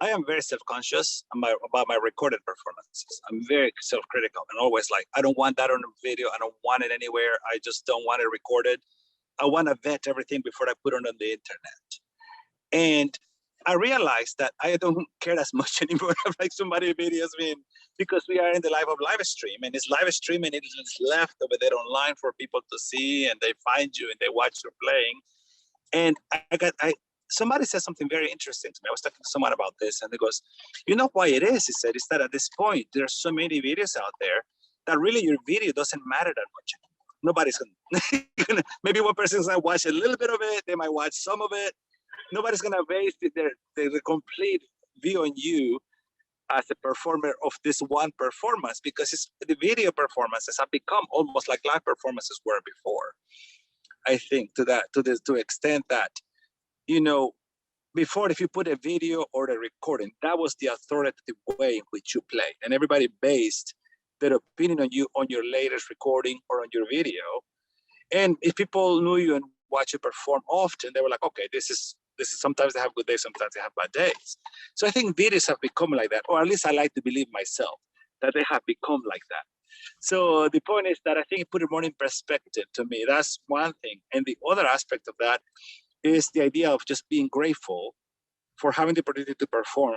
I am very self-conscious about my recorded performances. I'm very self-critical and always like, I don't want that on a video. I don't want it anywhere. I just don't want it recorded. I want to vet everything before I put it on the internet. And I realized that I don't care as much anymore of like somebody videos me, because we are in the life of live stream, and it's live stream and it is left over there online for people to see, and they find you and they watch you playing. And somebody said something very interesting to me. I was talking to someone about this, and he goes, you know why it is? He said, is that at this point, there's so many videos out there that really your video doesn't matter that much anymore. Nobody's gonna, maybe one person's gonna watch a little bit of it, they might watch some of it. Nobody's gonna base their complete view on you as a performer of this one performance, because the video performances have become almost like live performances were before. I think to the extent that, you know, before, if you put a video or a recording, that was the authoritative way in which you play, and everybody based their opinion on you on your latest recording or on your video. And if people knew you and watch you perform often, they were like, okay, this is sometimes they have good days, sometimes they have bad days. So I think videos have become like that, or at least I like to believe myself that they have become like that. So the point is that I think it put it more in perspective to me. That's one thing. And the other aspect of that is the idea of just being grateful for having the opportunity to perform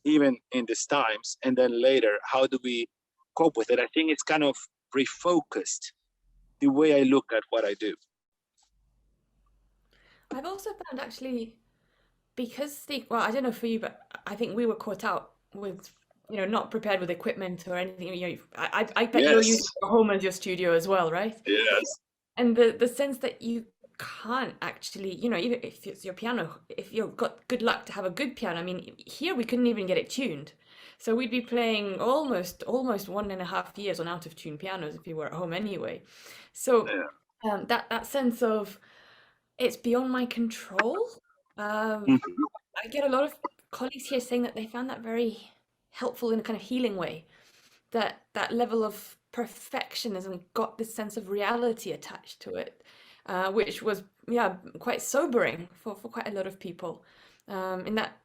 even in these times. And then later, how do we cope with it? I think it's kind of refocused the way I look at what I do. I've also found actually, because well, I don't know for you, but I think we were caught out with, not prepared with equipment or anything. I bet you're using your home as your studio as well, right? Yes. And the sense that you can't actually, even if it's your piano, if you've got good luck to have a good piano. I mean, here we couldn't even get it tuned. So we'd be playing almost 1.5 years on out of tune pianos if you were at home anyway. So that sense of it's beyond my control. I get a lot of colleagues here saying that they found that very helpful in a kind of healing way. That level of perfectionism got this sense of reality attached to it, which was quite sobering for quite a lot of people. In that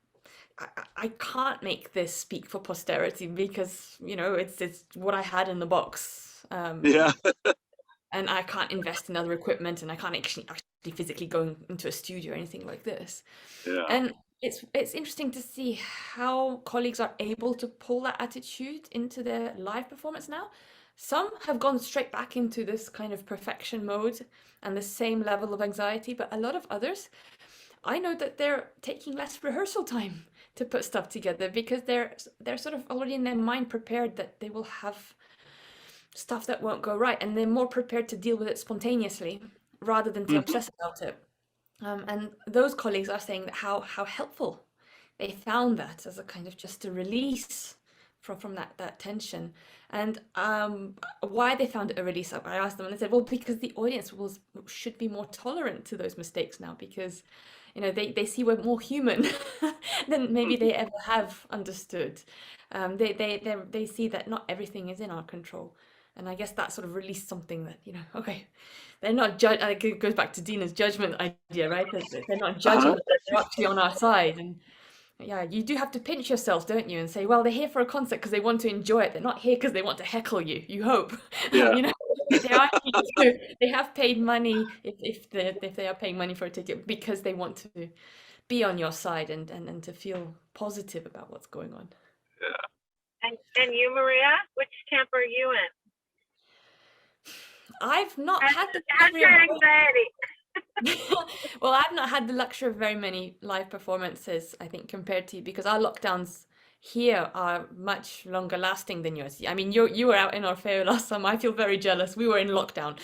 I can't make this speak for posterity because it's what I had in the box. And I can't invest in other equipment, and I can't actually physically go into a studio or anything like this. And it's interesting to see how colleagues are able to pull that attitude into their live performance now. Some have gone straight back into this kind of perfection mode and the same level of anxiety, but a lot of others, I know that they're taking less rehearsal time to put stuff together because they're sort of already in their mind prepared that they will have stuff that won't go right, and they're more prepared to deal with it spontaneously rather than to obsess about it. And those colleagues are saying that how helpful they found that as a kind of just a release from that tension. And why they found it a release, I asked them, and they said, well, because the audience should be more tolerant to those mistakes now, because they see we're more human than maybe they ever have understood. They see that not everything is in our control. And I guess that sort of released something that, okay, they're not it goes back to Dena's judgment idea, right? They're not judging, they're actually on our side. And yeah, you do have to pinch yourself, don't you? And say, well, they're here for a concert because they want to enjoy it. They're not here because they want to heckle you, you hope. They have paid money, if they are paying money for a ticket, because they want to be on your side and to feel positive about what's going on. And you, Maria, which camp are you in? I've not had the anxiety. Well, I've not had the luxury of very many live performances, I think, compared to you, because our lockdowns here are much longer lasting than yours. I mean, you were out in Orfeo last summer. I feel very jealous. We were in lockdown.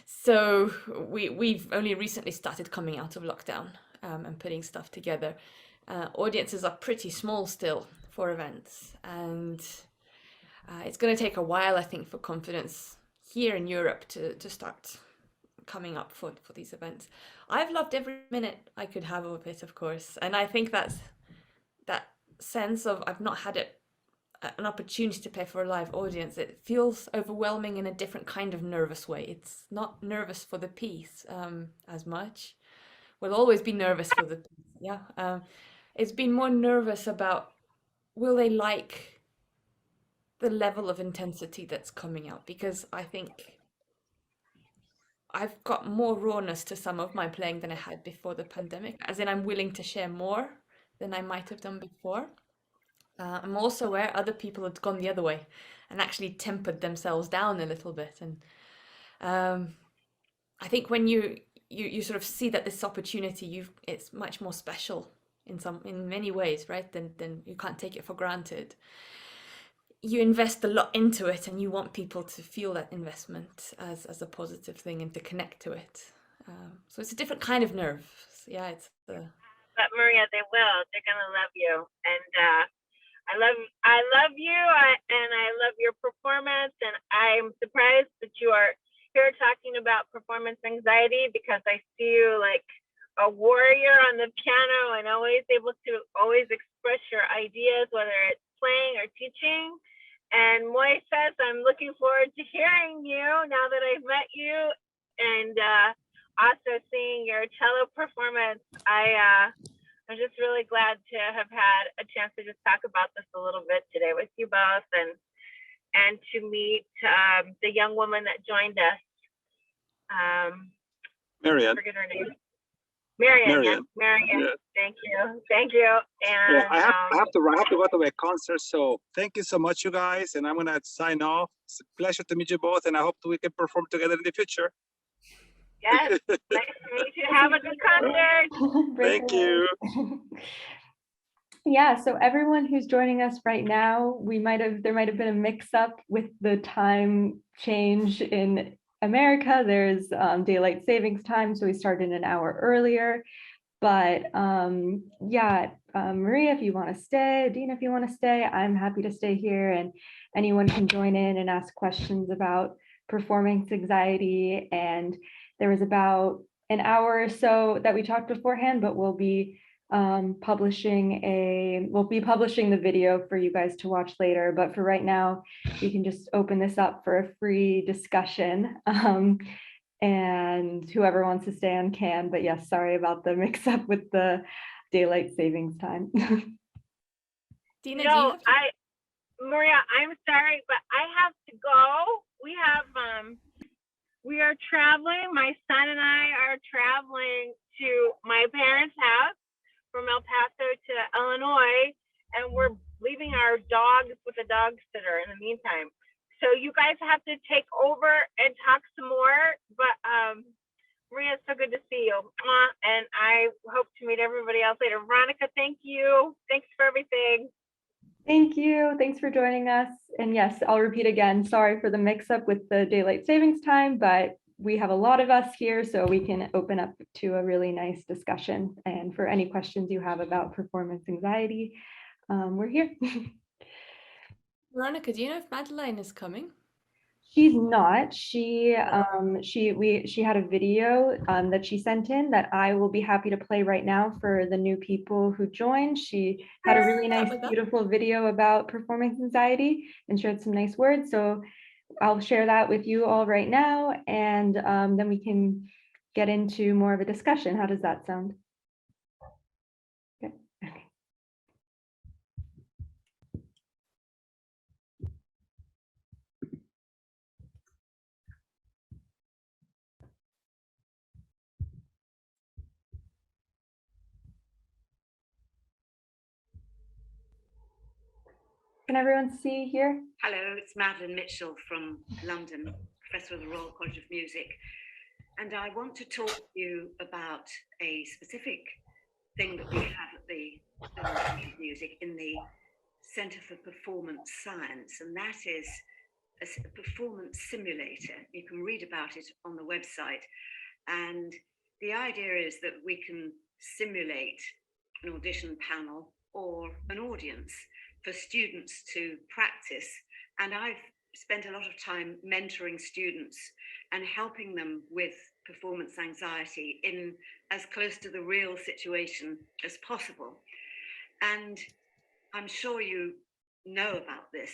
So we've only recently started coming out of lockdown and putting stuff together. Audiences are pretty small still for events, and it's going to take a while, I think, for confidence here in Europe to start coming up for these events. I've loved every minute I could have of it, of course, and I think that's that sense of I've not had an opportunity to play for a live audience. It feels overwhelming in a different kind of nervous way. It's not nervous for the piece as much. We'll always be nervous for the piece, yeah. It's been more nervous about will they like the level of intensity that's coming out, because I think I've got more rawness to some of my playing than I had before the pandemic, as in I'm willing to share more than I might have done before. I'm also aware other people have gone the other way and actually tempered themselves down a little bit. And I think when you sort of see that this opportunity, it's much more special in many ways, right? Then you can't take it for granted. You invest a lot into it, and you want people to feel that investment as a positive thing and to connect to it. So it's a different kind of nerve. Yeah, it's But Maria, they will. They're gonna love you, and I love you, and I love your performance. And I'm surprised that you are here talking about performance anxiety, because I see you like a warrior on the piano and always able to express your ideas, whether it's playing or teaching. And Moises, I'm looking forward to hearing you now that I've met you, and also seeing your cello performance. I'm just really glad to have had a chance to just talk about this a little bit today with you both, and to meet the young woman that joined us. Marion. I forget her name. Marion. Marion. Marion. Yes. Thank you. And Well, I have to go to a concert. So thank you so much, you guys. And I'm gonna sign off. It's a pleasure to meet you both, and I hope that we can perform together in the future. Yes, nice to meet you. Have a good concert. Thank you. Yeah, so everyone who's joining us right now, there might have been a mix-up with the time change in America. There's daylight savings time, so we started an hour earlier. But yeah, Maria, if you want to stay, Dena, if you want to stay, I'm happy to stay here, and anyone can join in and ask questions about performance anxiety. And there was about an hour or so that we talked beforehand, but we'll be publishing the video for you guys to watch later. But for right now, we can just open this up for a free discussion. And whoever wants to stay on can, but yes, sorry about the mix up with the daylight savings time. Dena, No, Maria, I'm sorry, but I have to go. We are traveling. My son and I are traveling to my parents' house from El Paso to Illinois, and we're leaving our dogs with a dog sitter in the meantime. So you guys have to take over and talk some more. But Maria, it's so good to see you. And I hope to meet everybody else later. Veronica, thank you. Thanks for everything. Thank you. Thanks for joining us. And yes, I'll repeat again, sorry for the mix up with the daylight savings time, but we have a lot of us here, so we can open up to a really nice discussion. And for any questions you have about performance anxiety, we're here. Veronica, do you know if Madeline is coming? She's not. She had a video that she sent in that I will be happy to play right now for the new people who joined. She had a really nice, beautiful video about performance anxiety and shared some nice words. So I'll share that with you all right now, and then we can get into more of a discussion. How does that sound? Okay. Can everyone see here? Hello, it's Madeline Mitchell from London, Professor of the Royal College of Music. And I want to talk to you about a specific thing that we have at the College of Music in the Centre for Performance Science, and that is a performance simulator. You can read about it on the website. And the idea is that we can simulate an audition panel or an audience for students to practice. And I've spent a lot of time mentoring students and helping them with performance anxiety in as close to the real situation as possible. And I'm sure you know about this,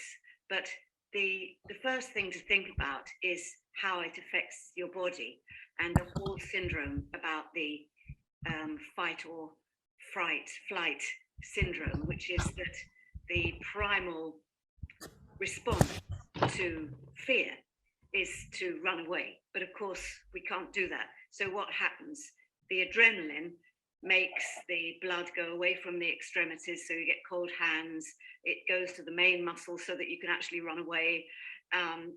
but the first thing to think about is how it affects your body, and the whole syndrome about the fight or flight syndrome, which is that the primal response to fear is to run away. But of course, we can't do that. So what happens? The adrenaline makes the blood go away from the extremities, so you get cold hands. It goes to the main muscle so that you can actually run away.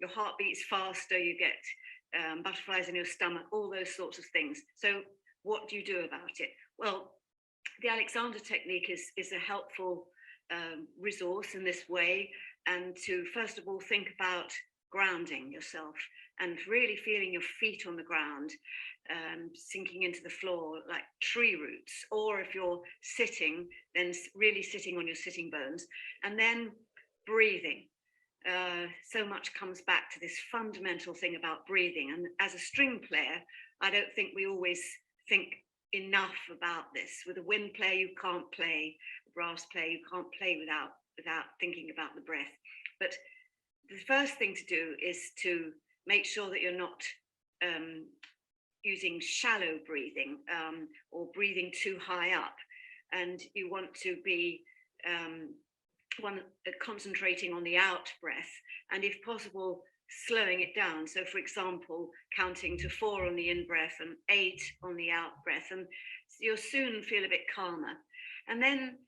Your heart beats faster, you get butterflies in your stomach, all those sorts of things. So what do you do about it? Well, the Alexander technique is a helpful resource in this way, and to first of all think about grounding yourself and really feeling your feet on the ground, sinking into the floor like tree roots, or if you're sitting, then really sitting on your sitting bones, and then breathing. So much comes back to this fundamental thing about breathing. And as a string player, I don't think we always think enough about this. With a wind player, you can't play. A brass player, you can't play without thinking about the breath. But the first thing to do is to make sure that you're not using shallow breathing or breathing too high up. And you want to be concentrating on the out breath, and if possible, slowing it down. So for example, counting to 4 on the in breath and 8 on the out breath, and you'll soon feel a bit calmer. And then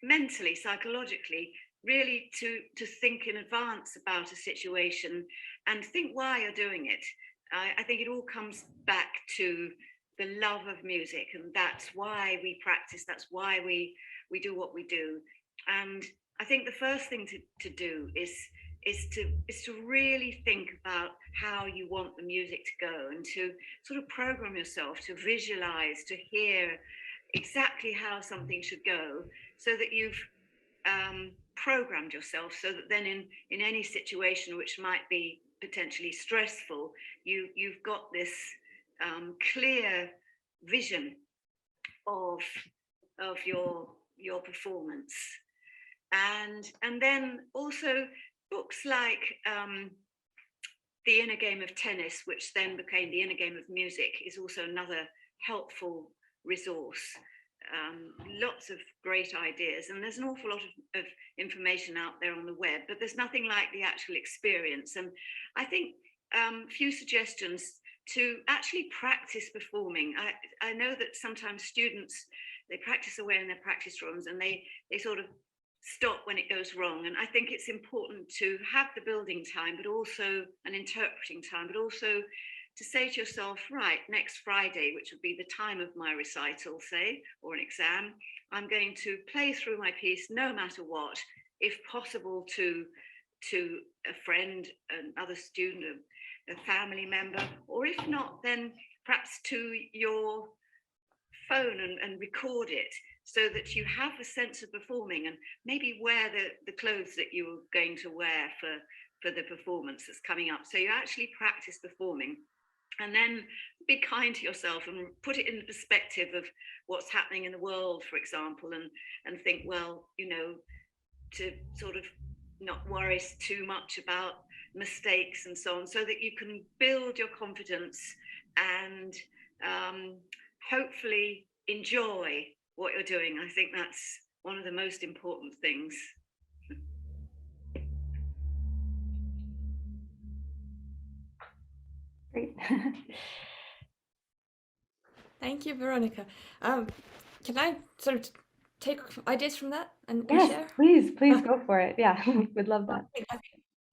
mentally, psychologically, really to think in advance about a situation and think why you're doing it. I think it all comes back to the love of music, and that's why we practice, that's why we do what we do. And I think the first thing to do is to really think about how you want the music to go, and to sort of program yourself to visualize, to hear exactly how something should go, so that you've programmed yourself, so that then in any situation which might be potentially stressful, you've got this clear vision of your performance. And then also books like The Inner Game of Tennis, which then became The Inner Game of Music, is also another helpful resource. Lots of great ideas, and there's an awful lot of information out there on the web, but there's nothing like the actual experience. And I think a few suggestions to actually practice performing. I know that sometimes students, they practice away in their practice rooms, and they sort of stop when it goes wrong. And I think it's important to have the building time, but also an interpreting time, but also to say to yourself, right, next Friday, which would be the time of my recital, say, or an exam, I'm going to play through my piece no matter what, if possible to a friend, another student, a family member, or if not, then perhaps to your phone and record it, so that you have a sense of performing, and maybe wear the clothes that you're going to wear for the performance that's coming up. So you actually practice performing. And then be kind to yourself and put it in the perspective of what's happening in the world, for example, and think, well, you know, to sort of not worry too much about mistakes and so on, so that you can build your confidence and hopefully enjoy what you're doing. I think that's one of the most important things. Great. Thank you, Veronica. Can I sort of take ideas from that and Yes, share? please go for it. Yeah, we'd love that. I think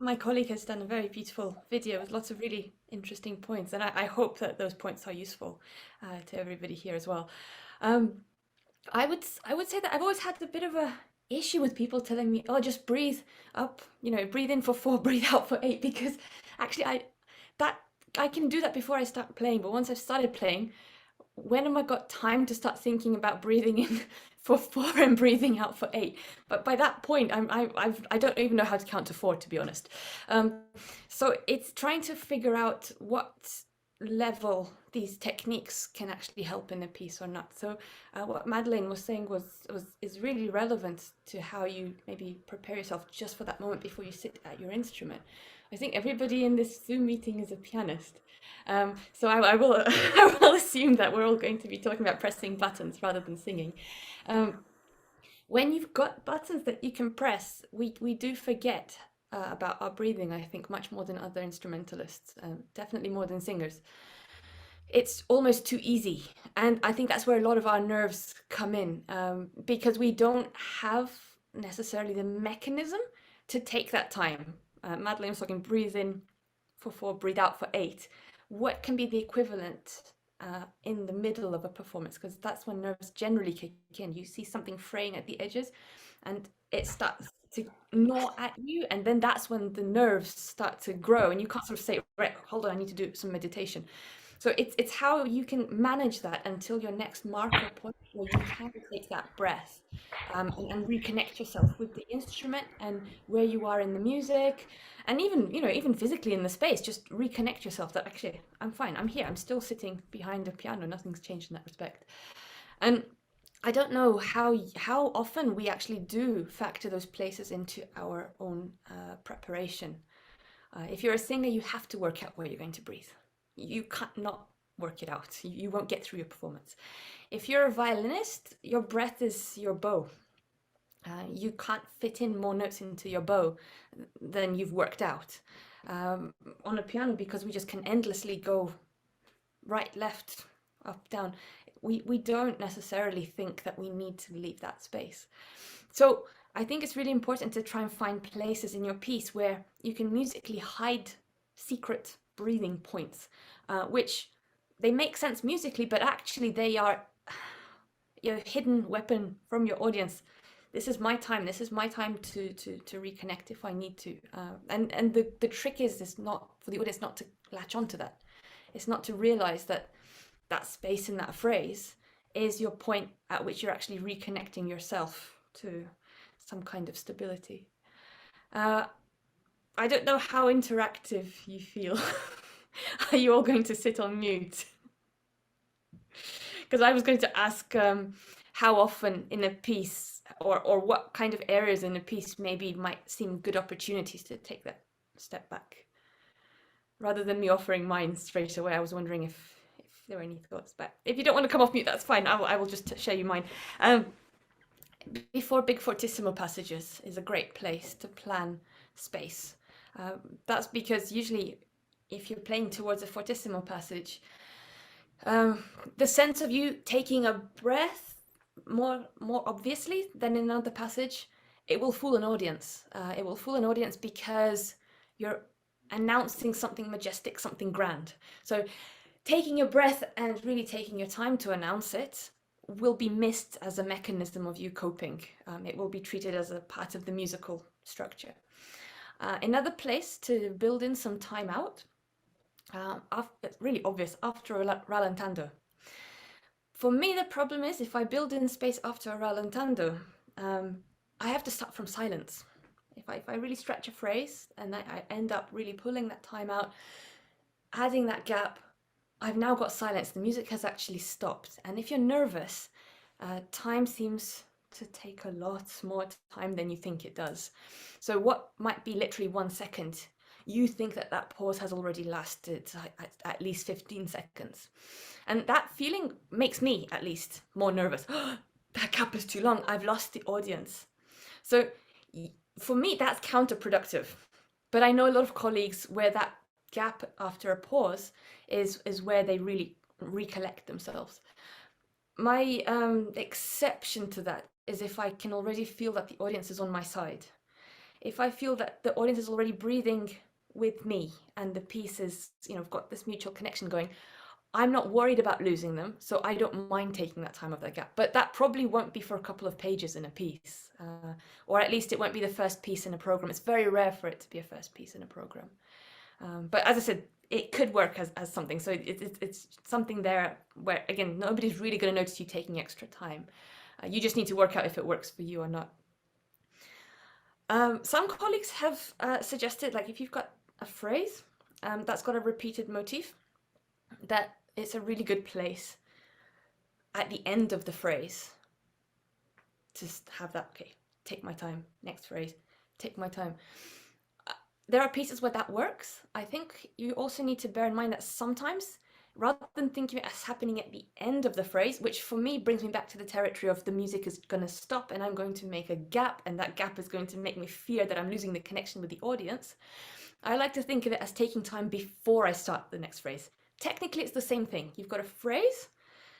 My colleague has done a very beautiful video with lots of really interesting points, and I hope that those points are useful to everybody here as well. Um, I would say that I've always had a bit of a issue with people telling me, "Oh, just breathe up, breathe in for 4, breathe out for 8," because actually I can do that before I start playing, but once I've started playing, when have I got time to start thinking about breathing in for 4 and breathing out for 8? But by that point, I don't even know how to count to 4, to be honest. So it's trying to figure out what level these techniques can actually help in a piece or not. So what Madeleine was saying is really relevant to how you maybe prepare yourself just for that moment before you sit at your instrument. I think everybody in this Zoom meeting is a pianist. So I will I will assume that we're all going to be talking about pressing buttons rather than singing. When you've got buttons that you can press, we do forget about our breathing, I think, much more than other instrumentalists, definitely more than singers. It's almost too easy. And I think that's where a lot of our nerves come in, because we don't have necessarily the mechanism to take that time. Madeleine was talking, breathe in for 4, breathe out for 8. What can be the equivalent in the middle of a performance? Because that's when nerves generally kick in. You see something fraying at the edges and it starts to gnaw at you, and then that's when the nerves start to grow and you can't sort of say, right, hold on, I need to do some meditation. So it's how you can manage that until your next marker point where you can take that breath and reconnect yourself with the instrument and where you are in the music, and even physically in the space. Just reconnect yourself that actually I'm fine, I'm here, I'm still sitting behind the piano, nothing's changed in that respect. And I don't know how often we actually do factor those places into our own preparation. If you're a singer, you have to work out where you're going to breathe. You can't not work it out. You won't get through your performance. If you're a violinist, your breath is your bow. You can't fit in more notes into your bow than you've worked out. On a piano, because we just can endlessly go right, left, up, down, we don't necessarily think that we need to leave that space. So I think it's really important to try and find places in your piece where you can musically hide secret breathing points, which they make sense musically, but actually they are your hidden weapon from your audience. This is my time. This is my time to reconnect if I need to. And the trick is not for the audience not to latch onto that. It's not to realize that that space in that phrase is your point at which you're actually reconnecting yourself to some kind of stability. I don't know how interactive you feel. Are you all going to sit on mute? Because I was going to ask how often in a piece or what kind of areas in a piece maybe might seem good opportunities to take that step back. Rather than me offering mine straight away, I was wondering if there were any thoughts. But if you don't want to come off mute, that's fine. I will just share you mine. Before big fortissimo passages is a great place to plan space. That's because usually if you're playing towards a fortissimo passage, the sense of you taking a breath more obviously than in another passage, it will fool an audience. It will fool an audience because you're announcing something majestic, something grand. So taking a breath and really taking your time to announce it will be missed as a mechanism of you coping. It will be treated as a part of the musical structure. Another place to build in some time out, it's really obvious, after a rallentando. For me, the problem is if I build in space after a rallentando, I have to start from silence. If I really stretch a phrase and I end up really pulling that time out, adding that gap, I've now got silence. The music has actually stopped. And if you're nervous, time seems to take a lot more time than you think it does. So what might be literally 1 second, you think that pause has already lasted at least 15 seconds. And that feeling makes me, at least, more nervous. That gap is too long. I've lost the audience. So for me, that's counterproductive. But I know a lot of colleagues where that gap after a pause is where they really recollect themselves. My exception to that is if I can already feel that the audience is on my side. if I feel that the audience is already breathing with me and the piece is, got this mutual connection going, I'm not worried about losing them, so I don't mind taking that time of that gap. But that probably won't be for a couple of pages in a piece, or at least it won't be the first piece in a program. It's very rare for it to be a first piece in a program. But as I said, it could work as something. So it's something there where, again, nobody's really going to notice you taking extra time. You just need to work out if it works for you or not. Some colleagues have suggested, like, if you've got a phrase that's got a repeated motif, that it's a really good place at the end of the phrase to have that, okay, take my time, next phrase, take my time. There are pieces where that works. I think you also need to bear in mind that sometimes, rather than thinking of it as happening at the end of the phrase, which for me brings me back to the territory of the music is going to stop and I'm going to make a gap, and that gap is going to make me fear that I'm losing the connection with the audience, I like to think of it as taking time before I start the next phrase. Technically, it's the same thing. You've got a phrase,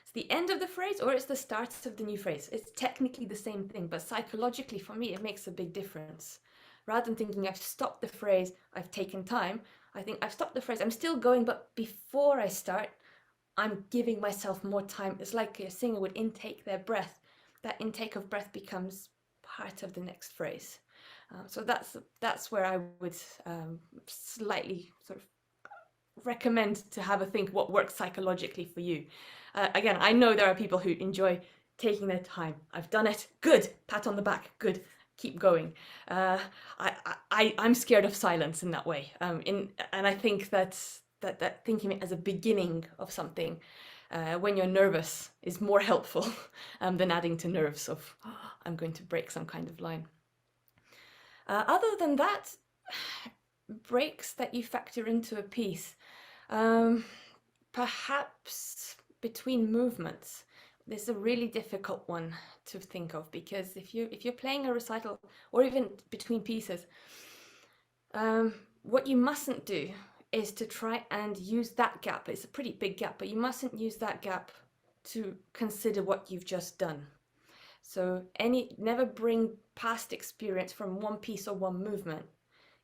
it's the end of the phrase, or it's the start of the new phrase. It's technically the same thing, but psychologically, for me, it makes a big difference. Rather than thinking I've stopped the phrase, I've taken time, I think I've stopped the phrase, I'm still going, but before I start, I'm giving myself more time. It's like a singer would intake their breath. That intake of breath becomes part of the next phrase. So that's where I would slightly sort of recommend to have a think what works psychologically for you. Again, I know there are people who enjoy taking their time. I've done it. Good. Pat on the back. Good. Keep going. I'm scared of silence in that way. And I think that thinking it as a beginning of something when you're nervous is more helpful than adding to nerves of, I'm going to break some kind of line. Other than that, breaks that you factor into a piece, perhaps between movements. This is a really difficult one to think of, because if you're playing a recital or even between pieces, what you mustn't do is to try and use that gap. It's a pretty big gap, but you mustn't use that gap to consider what you've just done. So never bring past experience from one piece or one movement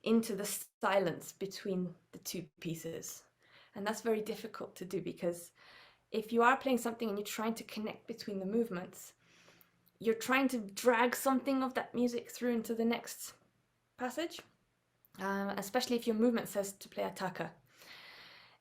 into the silence between the two pieces. And that's very difficult to do, because if you are playing something and you're trying to connect between the movements, you're trying to drag something of that music through into the next passage, especially if your movement says to play attacca.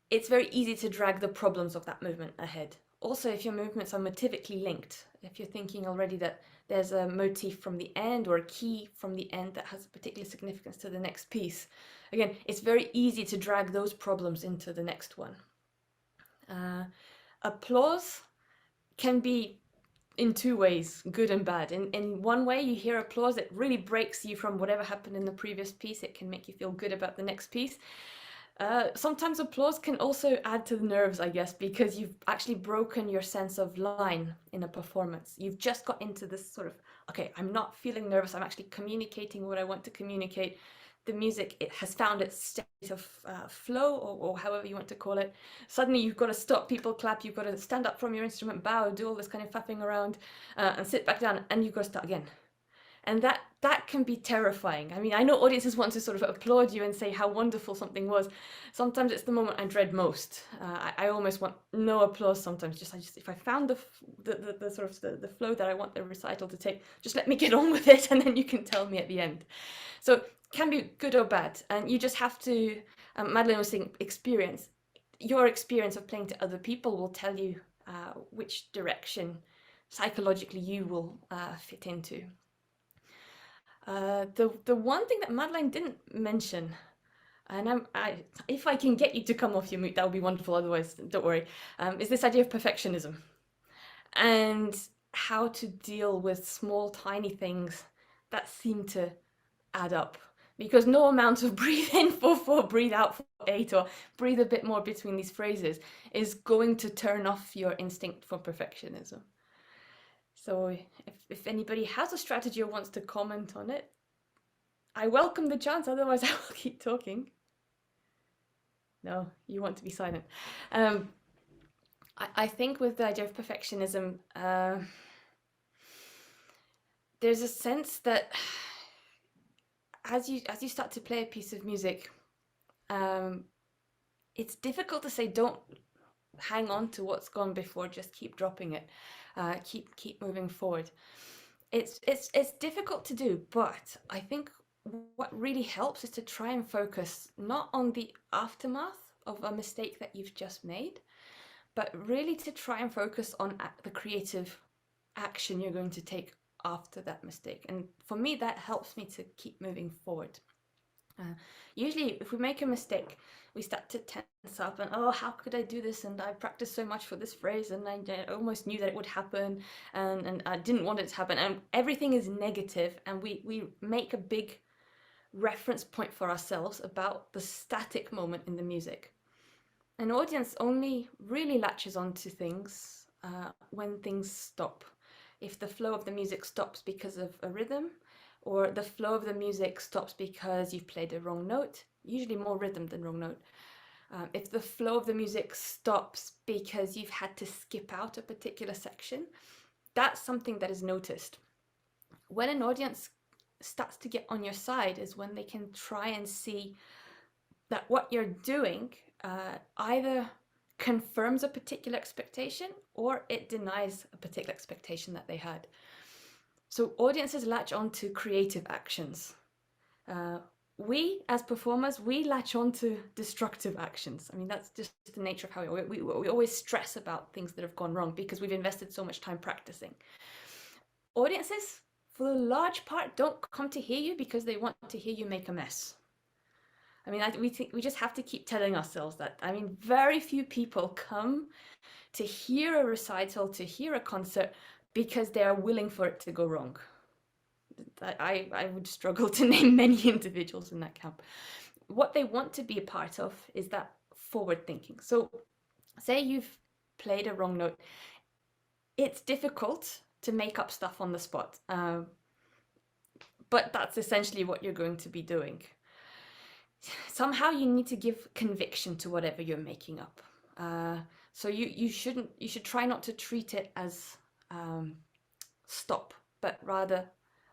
It's very easy to drag the problems of that movement ahead. Also, if your movements are motivically linked, if you're thinking already that there's a motif from the end or a key from the end that has a particular significance to the next piece, again, it's very easy to drag those problems into the next one. Applause can be in two ways, good and bad. In one way, you hear applause, it really breaks you from whatever happened in the previous piece. It can make you feel good about the next piece. Sometimes applause can also add to the nerves, I guess, because you've actually broken your sense of line in a performance. You've just got into this sort of, okay, I'm not feeling nervous, I'm actually communicating what I want to communicate. The music, it has found its state of flow, or however you want to call it. Suddenly you've got to stop, people clap, you've got to stand up from your instrument, bow, do all this kind of faffing around, and sit back down, and you've got to start again. And that can be terrifying. I mean, I know audiences want to sort of applaud you and say how wonderful something was. Sometimes it's the moment I dread most. I almost want no applause sometimes. Just if I found the sort of the flow that I want the recital to take, just let me get on with it, and then you can tell me at the end. So it can be good or bad, and you just have to, Madeleine was saying experience. Your experience of playing to other people will tell you which direction psychologically you will fit into. The one thing that Madeline didn't mention, and if I can get you to come off your mute, that would be wonderful, otherwise don't worry, is this idea of perfectionism and how to deal with small tiny things that seem to add up, because no amount of breathe in for 4, breathe out for 8, or breathe a bit more between these phrases is going to turn off your instinct for perfectionism. So if anybody has a strategy or wants to comment on it, I welcome the chance, otherwise I will keep talking. No, you want to be silent. I think with the idea of perfectionism, there's a sense that as you start to play a piece of music, it's difficult to say don't hang on to what's gone before, just keep dropping it, keep moving forward. It's difficult to do, but I think what really helps is to try and focus not on the aftermath of a mistake that you've just made, but really to try and focus on the creative action you're going to take after that mistake. And for me, that helps me to keep moving forward. Usually, if we make a mistake, we start to tense up and, oh, how could I do this? And I practiced so much for this phrase, and I almost knew that it would happen, and I didn't want it to happen. And everything is negative, and we make a big reference point for ourselves about the static moment in the music. An audience only really latches onto things when things stop. If the flow of the music stops because of a rhythm, or the flow of the music stops because you've played a wrong note, usually more rhythm than wrong note. If the flow of the music stops because you've had to skip out a particular section, that's something that is noticed. When an audience starts to get on your side is when they can try and see that what you're doing either confirms a particular expectation or it denies a particular expectation that they had. So audiences latch on to creative actions. We, as performers, we latch on to destructive actions. I mean, that's just the nature of how we always stress about things that have gone wrong because we've invested so much time practicing. Audiences, for the large part, don't come to hear you because they want to hear you make a mess. I mean, we just have to keep telling ourselves that. I mean, very few people come to hear a recital, to hear a concert, because they are willing for it to go wrong. I would struggle to name many individuals in that camp. What they want to be a part of is that forward thinking. So say you've played a wrong note. It's difficult to make up stuff on the spot, but that's essentially what you're going to be doing. Somehow you need to give conviction to whatever you're making up. So you should try not to treat it as stop, but rather,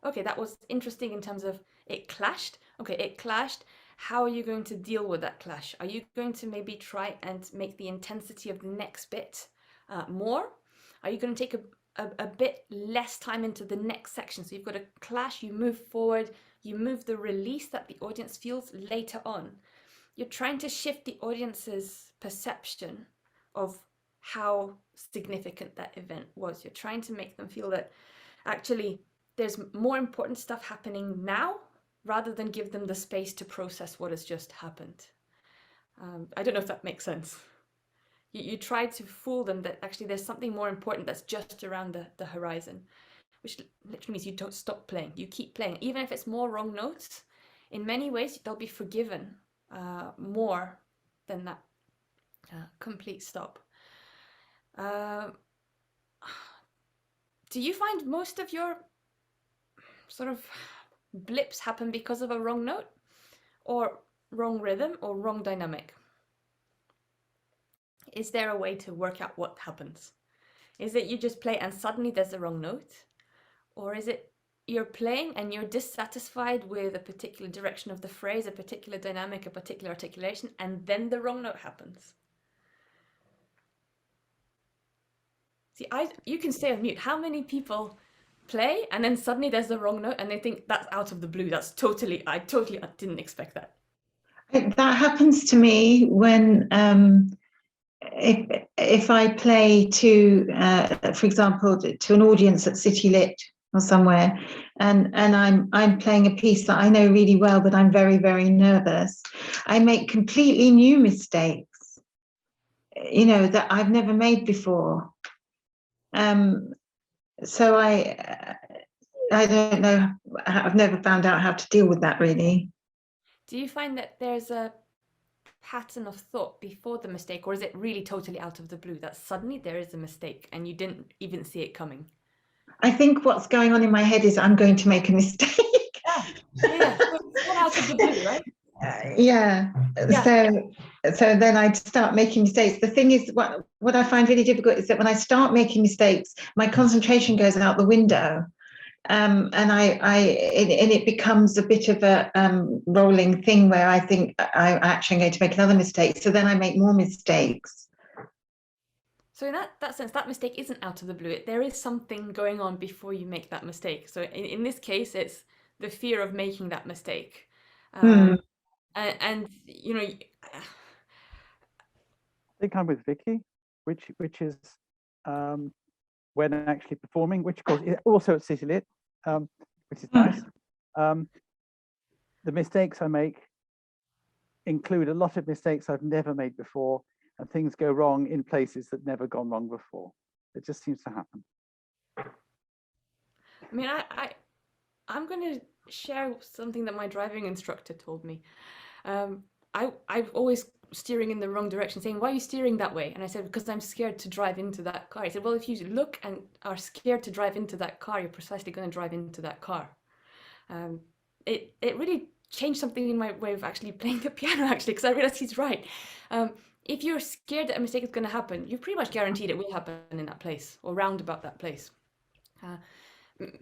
okay, that was interesting in terms of it clashed. Okay, it clashed. How are you going to deal with that clash? Are you going to maybe try and make the intensity of the next bit more? Are you going to take a bit less time into the next section? So you've got a clash, you move forward, you move the release that the audience feels later on. You're trying to shift the audience's perception of how significant that event was. You're trying to make them feel that actually there's more important stuff happening now rather than give them the space to process what has just happened. I don't know if that makes sense. You try to fool them that actually there's something more important that's just around the horizon, which literally means you don't stop playing. You keep playing. Even if it's more wrong notes, in many ways they'll be forgiven more than that complete stop. Do you find most of your sort of blips happen because of a wrong note or wrong rhythm or wrong dynamic? Is there a way to work out what happens? Is it you just play and suddenly there's a wrong note? Or is it you're playing and you're dissatisfied with a particular direction of the phrase, a particular dynamic, a particular articulation, and then the wrong note happens? See, you can stay on mute. How many people play and then suddenly there's the wrong note and they think that's out of the blue? I totally didn't expect that. That happens to me when if I play to, for example, to an audience at City Lit or somewhere, and I'm playing a piece that I know really well, but I'm very, very nervous. I make completely new mistakes, you know, that I've never made before. So I don't know. I've never found out how to deal with that, really. Do you find that there's a pattern of thought before the mistake, or is it really totally out of the blue that suddenly there is a mistake and you didn't even see it coming? I think what's going on in my head is I'm going to make a mistake. Yeah. It's not out of the blue, right? Yeah. So then I'd start making mistakes. The thing is, what I find really difficult is that when I start making mistakes, my concentration goes out the window. and it becomes a bit of a rolling thing where I think I'm actually going to make another mistake. So then I make more mistakes. So in that sense, that mistake isn't out of the blue. There is something going on before you make that mistake. So in this case, it's the fear of making that mistake. And you know, I think I'm with Vicky, which is when actually performing, which of course is also at City Lit, which is nice. The mistakes I make include a lot of mistakes I've never made before, and things go wrong in places that never gone wrong before. It just seems to happen. I mean, I'm going to share something that my driving instructor told me. I've always steering in the wrong direction, saying, "Why are you steering that way?" And I said, "Because I'm scared to drive into that car." He said, "Well, if you look and are scared to drive into that car, you're precisely going to drive into that car." It really changed something in my way of actually playing the piano, actually, because I realized he's right. If you're scared that a mistake is going to happen, you're pretty much guaranteed it will happen in that place or round about that place.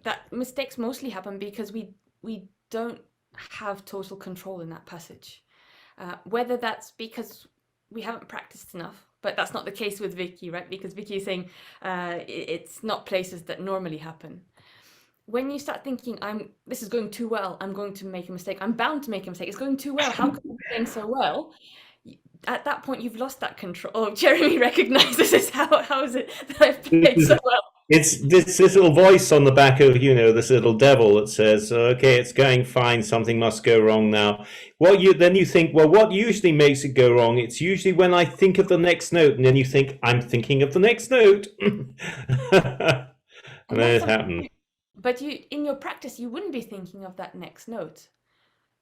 That mistakes mostly happen because we don't have total control in that passage. Whether that's because we haven't practiced enough, but that's not the case with Vicky, right? Because Vicky is saying it's not places that normally happen. When you start thinking, this is going too well, I'm going to make a mistake, I'm bound to make a mistake, it's going too well, how come I'm playing so well? At that point, you've lost that control. Oh, Jeremy recognizes this. How is it that I've played so well? It's this little voice on the back of, this little devil that says, okay, it's going fine, something must go wrong now. Then you think, well, what usually makes it go wrong? It's usually when I think of the next note, and then you think, I'm thinking of the next note. And then it happens. But in your practice, you wouldn't be thinking of that next note.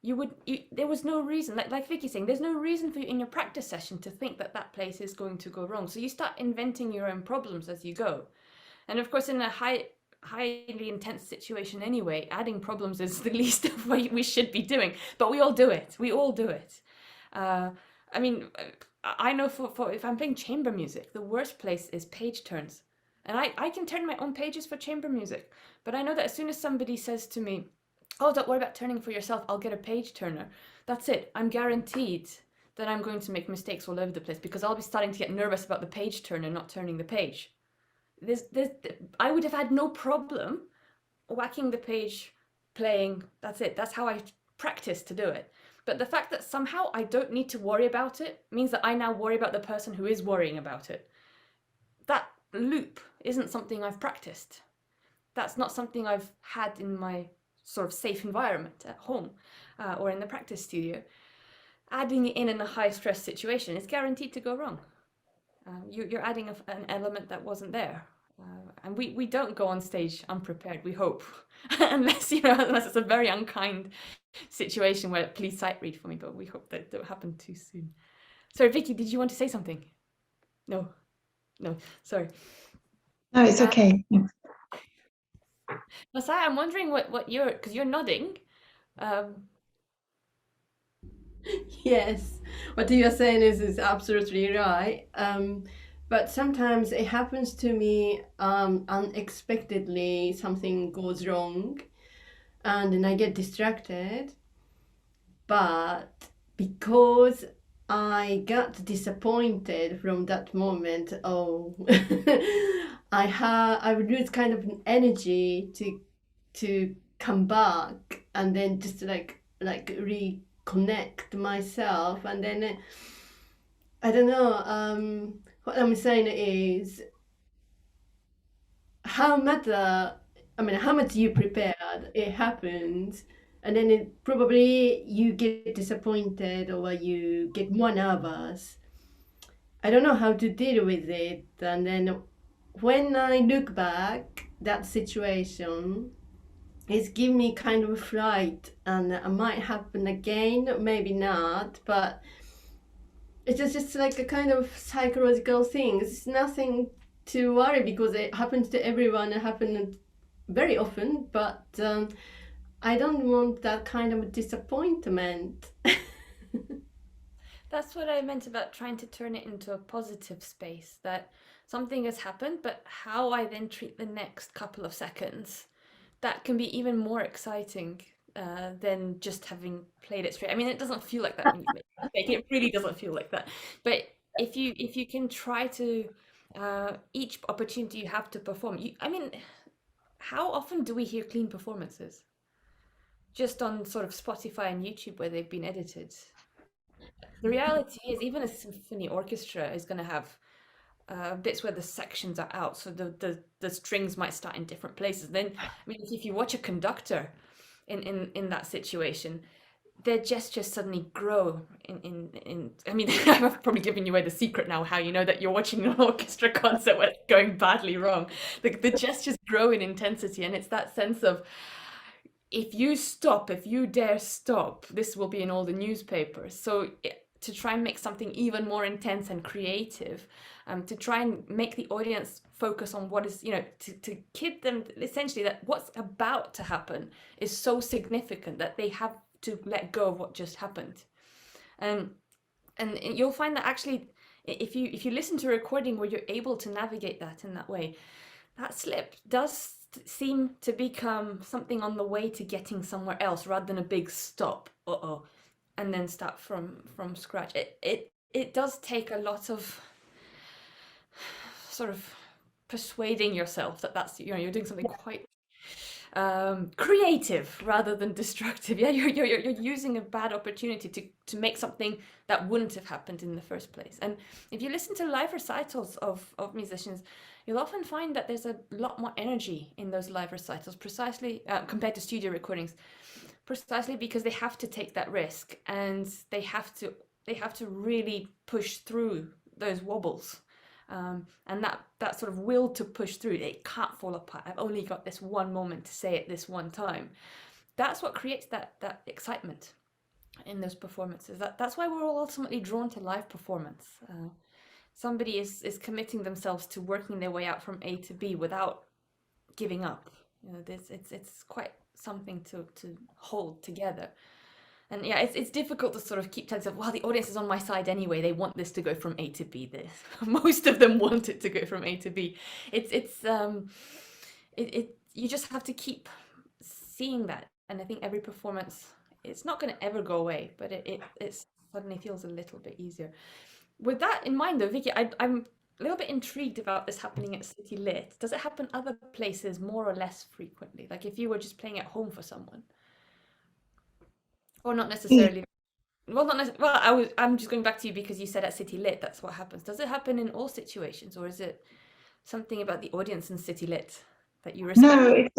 There was no reason, like Vicky's saying, there's no reason for you in your practice session to think that place is going to go wrong. So you start inventing your own problems as you go. And of course, in a highly intense situation anyway, adding problems is the least of what we should be doing. But we all do it. I mean, I know for if I'm playing chamber music, the worst place is page turns. And I can turn my own pages for chamber music. But I know that as soon as somebody says to me, "Oh, don't worry about turning for yourself, I'll get a page turner," that's it. I'm guaranteed that I'm going to make mistakes all over the place because I'll be starting to get nervous about the page turner not turning the page. I would have had no problem whacking the page, playing, that's it. That's how I practice to do it. But the fact that somehow I don't need to worry about it means that I now worry about the person who is worrying about it. That loop isn't something I've practiced. That's not something I've had in my sort of safe environment at home or in the practice studio. Adding it in a high stress situation is guaranteed to go wrong. You're adding an element that wasn't there. And we don't go on stage unprepared, we hope. unless it's a very unkind situation where please sight read for me, but we hope that don't happen too soon. Sorry, Vicky, did you want to say something? No, sorry. No, it's okay. Masaya, I'm wondering what because you're nodding. Yes, what you are saying is absolutely right. But sometimes it happens to me unexpectedly, something goes wrong and then I get distracted. But because I got disappointed from that moment, I would lose kind of energy to come back and then just like reconnect myself, and then I don't know. What I'm saying is how much you prepared, it happens, and then probably you get disappointed or you get more nervous. I don't know how to deal with it, and then when I look back, that situation it's given me kind of a fright, and it might happen again, maybe not, but it's just like a kind of psychological thing. It's nothing to worry because it happens to everyone. It happens very often, but I don't want that kind of disappointment. That's what I meant about trying to turn it into a positive space, that something has happened, but how I then treat the next couple of seconds that can be even more exciting than just having played it straight. I mean, it doesn't feel like that when you make a mistake. It really doesn't feel like that. But if you can try to each opportunity you have to perform, I mean, how often do we hear clean performances? Just on sort of Spotify and YouTube where they've been edited. The reality is, even a symphony orchestra is going to have bits where the sections are out, so the strings might start in different places. Then, I mean, if you watch a conductor in that situation, their gestures suddenly grow in I mean, I've probably given you away the secret now, how you know that you're watching an orchestra concert where it's going badly wrong. The gestures grow in intensity, and it's that sense of, if you dare stop, this will be in all the newspapers. So to try and make something even more intense and creative, to try and make the audience focus on what is, to kid them essentially that what's about to happen is so significant that they have to let go of what just happened. And you'll find that actually, if you listen to a recording where you're able to navigate that in that way, that slip does seem to become something on the way to getting somewhere else, rather than a big stop, and then start from scratch. It does take a lot of sort of persuading yourself that that's, you're doing something quite creative rather than destructive. Yeah, you're using a bad opportunity to make something that wouldn't have happened in the first place. And if you listen to live recitals of musicians, you'll often find that there's a lot more energy in those live recitals, precisely compared to studio recordings, precisely because they have to take that risk, and they have to really push through those wobbles. And that sort of will to push through, it can't fall apart. I've only got this one moment to say it this one time. That's what creates that excitement in those performances. That's why we're all ultimately drawn to live performance. Somebody is committing themselves to working their way out from A to B without giving up. It's quite something to hold together. And yeah, it's difficult to sort of keep telling yourself, well, the audience is on my side anyway. They want this to go from A to B. Most of them want it to go from A to B. You just have to keep seeing that. And I think every performance, it's not going to ever go away, but it suddenly feels a little bit easier. With that in mind, though, Vicky, I'm a little bit intrigued about this happening at City Lit. Does it happen other places more or less frequently? Like if you were just playing at home for someone? Or not necessarily. Well, not necessarily. Well, I'm just going back to you because you said at City Lit that's what happens. Does it happen in all situations, or is it something about the audience in City Lit that you respect? No, it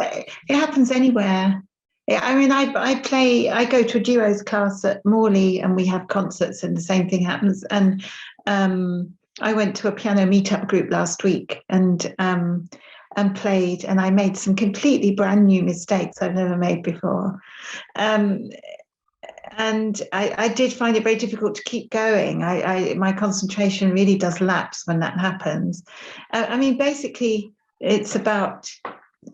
happens anywhere. I mean, I go to a duos class at Morley, and we have concerts, and the same thing happens. And I went to a piano meetup group last week and played, and I made some completely brand new mistakes I've never made before. And I did find it very difficult to keep going. My concentration really does lapse when that happens. I mean, basically, it's about,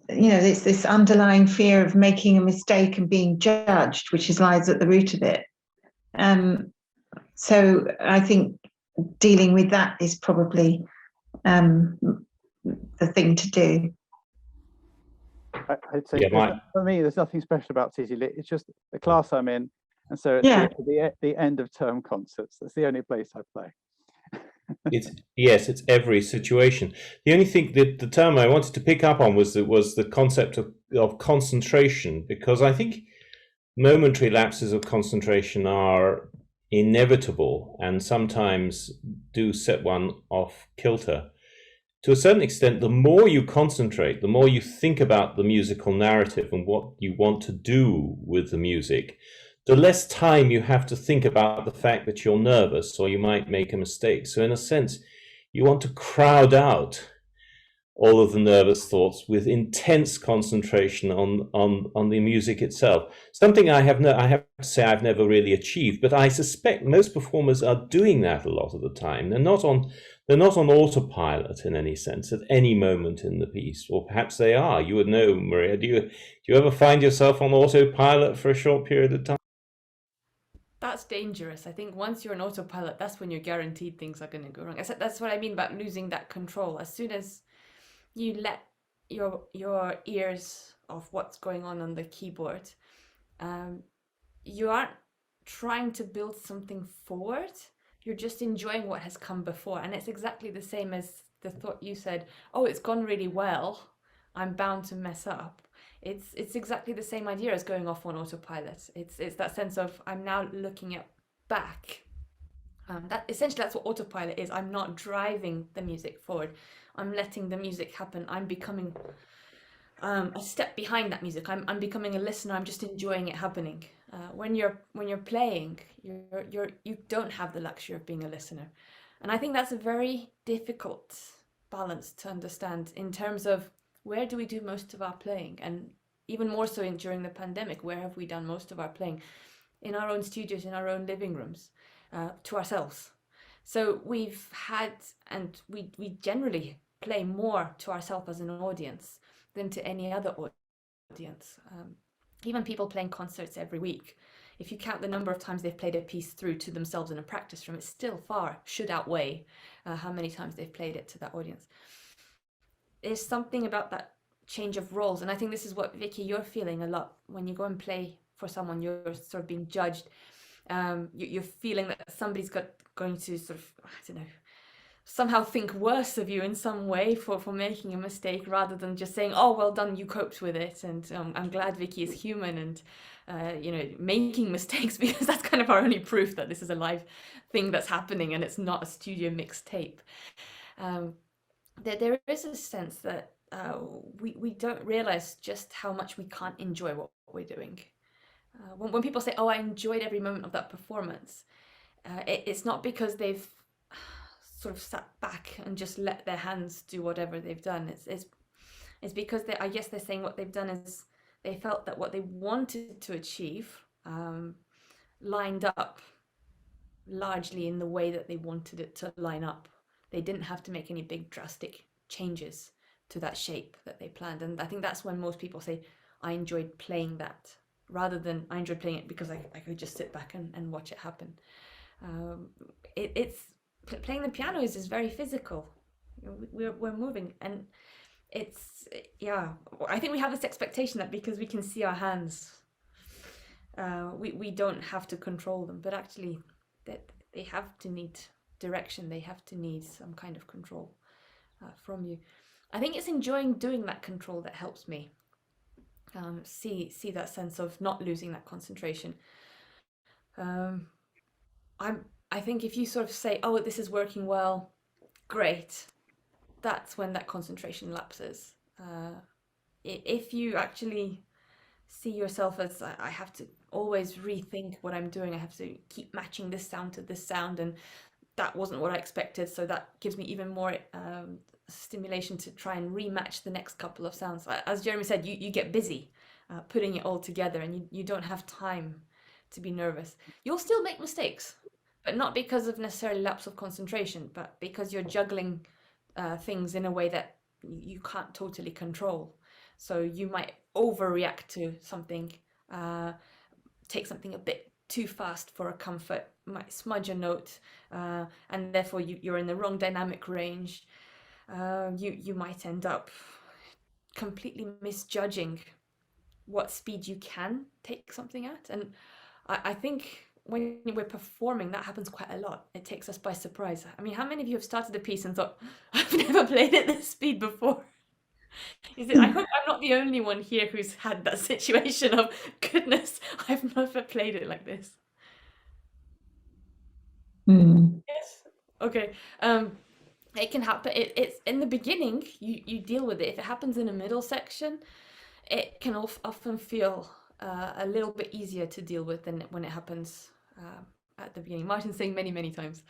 it's this underlying fear of making a mistake and being judged, which lies at the root of it. So I think dealing with that is probably the thing to do. I'd say for me, there's nothing special about City Lit. It's just the class I'm in. And so it's the end of term concerts. That's the only place I play. It's every situation. The only thing that the term I wanted to pick up on was the concept of concentration, because I think momentary lapses of concentration are inevitable and sometimes do set one off kilter. To a certain extent, the more you concentrate, the more you think about the musical narrative and what you want to do with the music, the less time you have to think about the fact that you're nervous or you might make a mistake. So in a sense, you want to crowd out all of the nervous thoughts with intense concentration on the music itself. Something I have to say I've never really achieved, but I suspect most performers are doing that a lot of the time. They're not on autopilot in any sense at any moment in the piece, or perhaps they are. You would know, Maria. Do you ever find yourself on autopilot for a short period of time? That's dangerous. I think once you're on autopilot, that's when you're guaranteed things are going to go wrong. That's what I mean about losing that control. As soon as you let your ears of what's going on the keyboard, you aren't trying to build something forward. You're just enjoying what has come before. And it's exactly the same as the thought you said, oh, it's gone really well, I'm bound to mess up. It's exactly the same idea as going off on autopilot. It's that sense of, I'm now looking at back. That's what autopilot is. I'm not driving the music forward. I'm letting the music happen. I'm becoming a step behind that music. I'm becoming a listener. I'm just enjoying it happening. When you're playing, you don't have the luxury of being a listener, and I think that's a very difficult balance to understand in terms of where do we do most of our playing, and even more so during the pandemic, where have we done most of our playing? In our own studios, in our own living rooms, to ourselves. So we've had, and we generally play more to ourselves as an audience than to any other audience. Even people playing concerts every week, if you count the number of times they've played a piece through to themselves in a practice room, it still should outweigh how many times they've played it to that audience. There's something about that change of roles, and I think this is what, Vicky, you're feeling a lot when you go and play for someone. You're sort of being judged. You're feeling that somebody's going to sort of, I don't know, somehow think worse of you in some way for making a mistake, rather than just saying, oh, well done, you coped with it, and I'm glad Vicky is human and making mistakes, because that's kind of our only proof that this is a live thing that's happening and it's not a studio mixtape. There is a sense that we don't realize just how much we can't enjoy what we're doing. When people say, oh, I enjoyed every moment of that performance, it's not because they've sort of sat back and just let their hands do whatever they've done. It's because I guess they're saying what they've done is they felt that what they wanted to achieve lined up largely in the way that they wanted it to line up. They didn't have to make any big drastic changes to that shape that they planned. And I think that's when most people say, I enjoyed playing that, rather than I enjoyed playing it because I could just sit back and watch it happen. It's playing the piano is very physical. We're moving, and I think we have this expectation that because we can see our hands, we don't have to control them, but actually that they have to need direction. They have to need some kind of control from you. I think it's enjoying doing that control that helps me see that sense of not losing that concentration. I think if you sort of say, oh, this is working well, great, that's when that concentration lapses. If you actually see yourself as, I have to always rethink what I'm doing, I have to keep matching this sound to this sound, and that wasn't what I expected, so that gives me even more stimulation to try and rematch the next couple of sounds. As Jeremy said, you get busy putting it all together, and you don't have time to be nervous. You'll still make mistakes, but not because of necessarily lapse of concentration, but because you're juggling things in a way that you can't totally control. So you might overreact to something, take something a bit too fast for a comfort, might smudge a note, and therefore you're in the wrong dynamic range. You might end up completely misjudging what speed you can take something at. And I think when we're performing, that happens quite a lot. It takes us by surprise. I mean, how many of you have started a piece and thought, I've never played at this speed before? I hope I'm not the only one here who's had that situation of, goodness, I've never played it like this. Yes. Okay. It can happen. It's in the beginning, you deal with it. If it happens in a middle section, it can often feel a little bit easier to deal with than when it happens at the beginning. Martin's saying many, many times.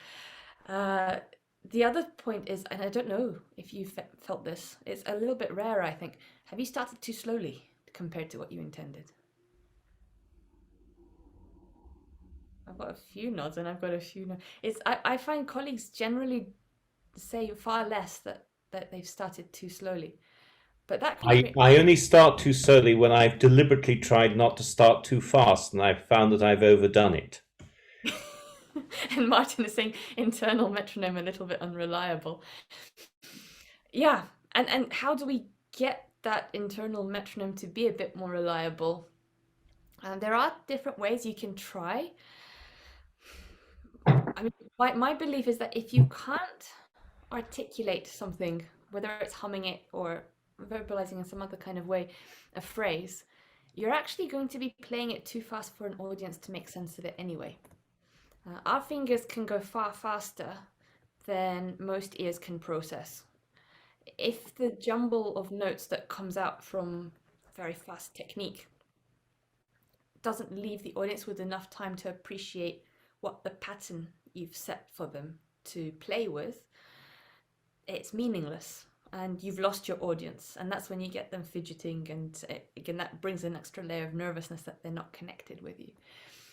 The other point is, and I don't know if you felt this, it's a little bit rare, I think. Have you started too slowly compared to what you intended? I've got a few nods and I've got a few nods. I find colleagues generally say far less that they've started too slowly. But that I only start too slowly when I've deliberately tried not to start too fast, and I've found that I've overdone it. And Martin is saying internal metronome a little bit unreliable. Yeah, and how do we get that internal metronome to be a bit more reliable, there are different ways you can try. I mean, my belief is that if you can't articulate something, whether it's humming it or verbalizing in some other kind of way, a phrase, you're actually going to be playing it too fast for an audience to make sense of it anyway. Our fingers can go far faster than most ears can process. If the jumble of notes that comes out from very fast technique doesn't leave the audience with enough time to appreciate what the pattern you've set for them to play with, it's meaningless and you've lost your audience. And that's when you get them fidgeting, and again, that brings an extra layer of nervousness that they're not connected with you.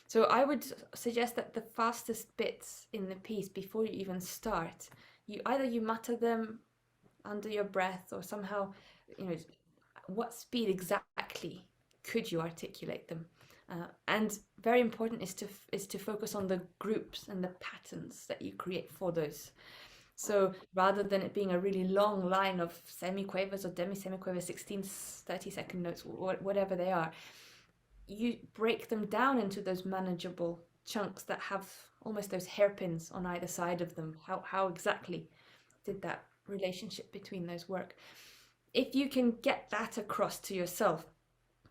So I would suggest that the fastest bits in the piece, before you even start, either you mutter them under your breath, or somehow, what speed exactly could you articulate them? And very important is to focus on the groups and the patterns that you create for those. So rather than it being a really long line of semiquavers or demi-semiquavers, 16, 30-second notes, whatever they are, you break them down into those manageable chunks that have almost those hairpins on either side of them. How exactly did that relationship between those work? If you can get that across to yourself,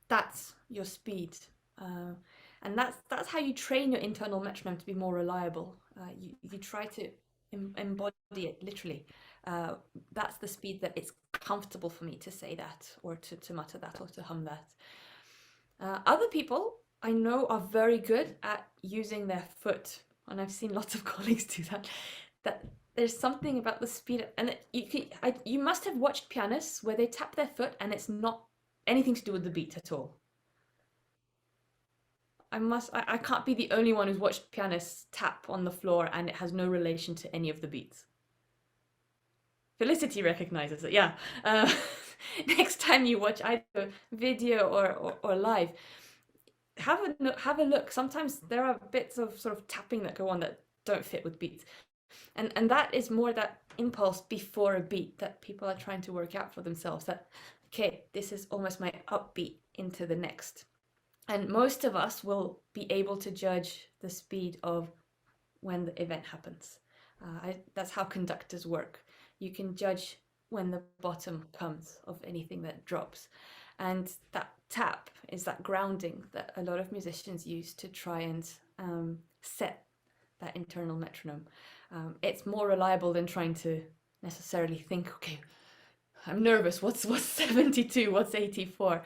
that's your speed. And that's how you train your internal metronome to be more reliable. You try to embody it literally. That's the speed that it's comfortable for me to say that, or to mutter that, or to hum that. Other people I know are very good at using their foot, and I've seen lots of colleagues do that. That there's something about the speed, and you must have watched pianists where they tap their foot and it's not anything to do with the beat at all. I can't be the only one who's watched pianists tap on the floor and it has no relation to any of the beats. Felicity recognizes it, yeah. Next time you watch either video or live, have a look. Sometimes there are bits of sort of tapping that go on that don't fit with beats. And that is more that impulse before a beat that people are trying to work out for themselves, that, okay, this is almost my upbeat into the next. And most of us will be able to judge the speed of when the event happens. That's how conductors work. You can judge when the bottom comes of anything that drops. And that tap is that grounding that a lot of musicians use to try and set that internal metronome. It's more reliable than trying to necessarily think, okay, I'm nervous, what's 72, what's 84?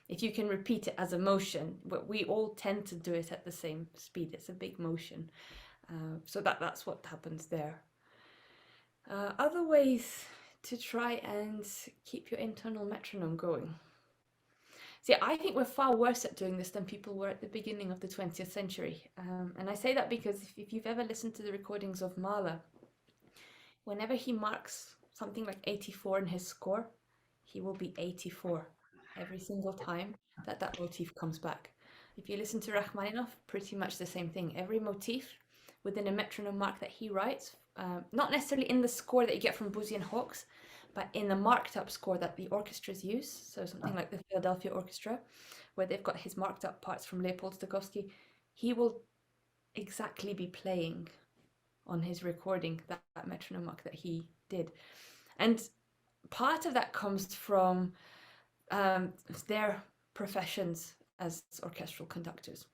If you can repeat it as a motion, but we all tend to do it at the same speed. It's a big motion. So that's what happens there. Other ways to try and keep your internal metronome going. See, I think we're far worse at doing this than people were at the beginning of the 20th century. And I say that because if you've ever listened to the recordings of Mahler, whenever he marks something like 84 in his score, he will be 84 every single time that motif comes back. If you listen to Rachmaninoff, pretty much the same thing. Every motif within a metronome mark that he writes, not necessarily in the score that you get from Boosey and Hawkes, but in the marked up score that the orchestras use, so something like the Philadelphia Orchestra, where they've got his marked up parts from Leopold Stokowski, he will exactly be playing on his recording that metronome mark that he did. And part of that comes from their professions as orchestral conductors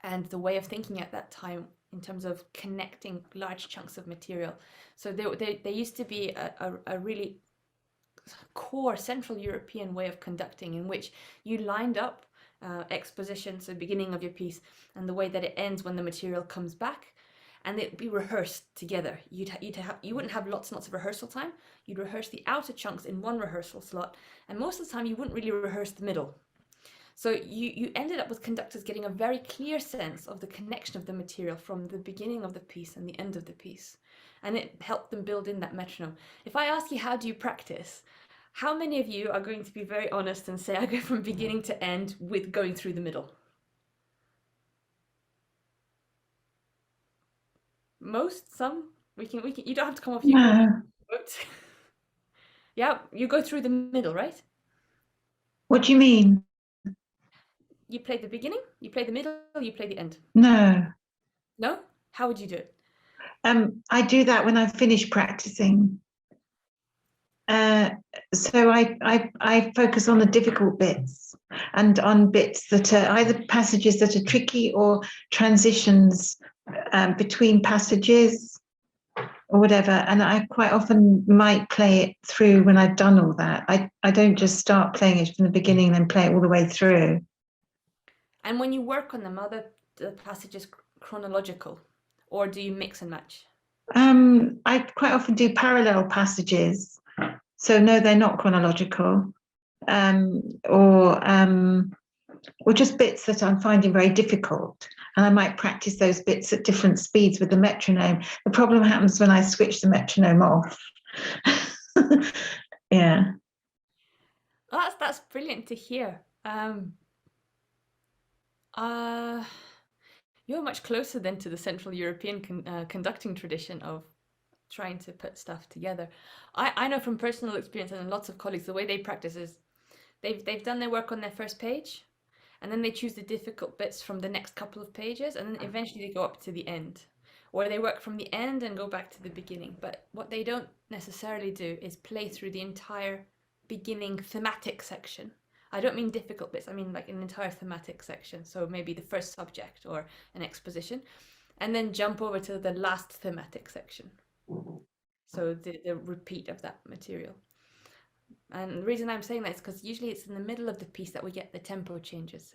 and the way of thinking at that time in terms of connecting large chunks of material. So there used to be a really core Central European way of conducting in which you lined up exposition, so beginning of your piece, and the way that it ends when the material comes back, and it'd be rehearsed together. You wouldn't have lots and lots of rehearsal time. You'd rehearse the outer chunks in one rehearsal slot, and most of the time you wouldn't really rehearse the middle. So you ended up with conductors getting a very clear sense of the connection of the material from the beginning of the piece and the end of the piece. And it helped them build in that metronome. If I ask you, how do you practice? How many of you are going to be very honest and say, I go from beginning to end with going through the middle? Most, some, we can, you don't have to come off. You No. Yeah, you go through the middle, right? What do you mean? You play the beginning, you play the middle, you play the end. No. No? How would you do it? I do that when I finish practicing. So I focus on the difficult bits and on bits that are either passages that are tricky or transitions between passages or whatever. And I quite often might play it through when I've done all that. I don't just start playing it from the beginning and then play it all the way through. And when you work on them, are the passages chronological, or do you mix and match? I quite often do parallel passages. So no, they're not chronological, or just bits that I'm finding very difficult. And I might practice those bits at different speeds with the metronome. The problem happens when I switch the metronome off. Yeah. Oh, that's brilliant to hear. You're much closer then to the Central European conducting tradition of trying to put stuff together. I know from personal experience and lots of colleagues, the way they practice is they've done their work on their first page, and then they choose the difficult bits from the next couple of pages, and then eventually they go up to the end, or they work from the end and go back to the beginning. But what they don't necessarily do is play through the entire beginning thematic section. I don't mean difficult bits, I mean like an entire thematic section, so maybe the first subject or an exposition, and then jump over to the last thematic section. So the repeat of that material. And the reason I'm saying that is because usually it's in the middle of the piece that we get the tempo changes.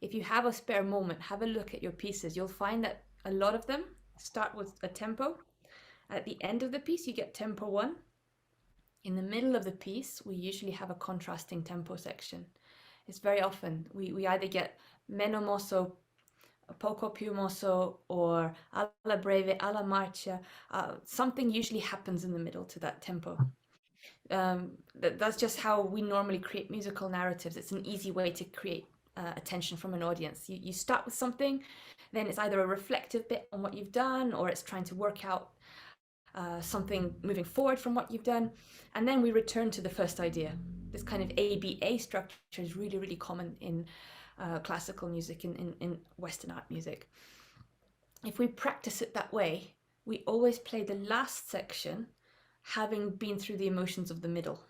If you have a spare moment, have a look at your pieces. You'll find that a lot of them start with a tempo. At the end of the piece, you get tempo 1. In the middle of the piece, we usually have a contrasting tempo section. It's very often, we either get meno mosso, poco più mosso, or alla breve, alla marcia. Something usually happens in the middle to that tempo. That's just how we normally create musical narratives. It's an easy way to create attention from an audience. You start with something, then it's either a reflective bit on what you've done, or it's trying to work out something moving forward from what you've done, and then we return to the first idea. This kind of ABA structure is really, really common in classical music, in Western art music. If we practice it that way, we always play the last section having been through the emotions of the middle.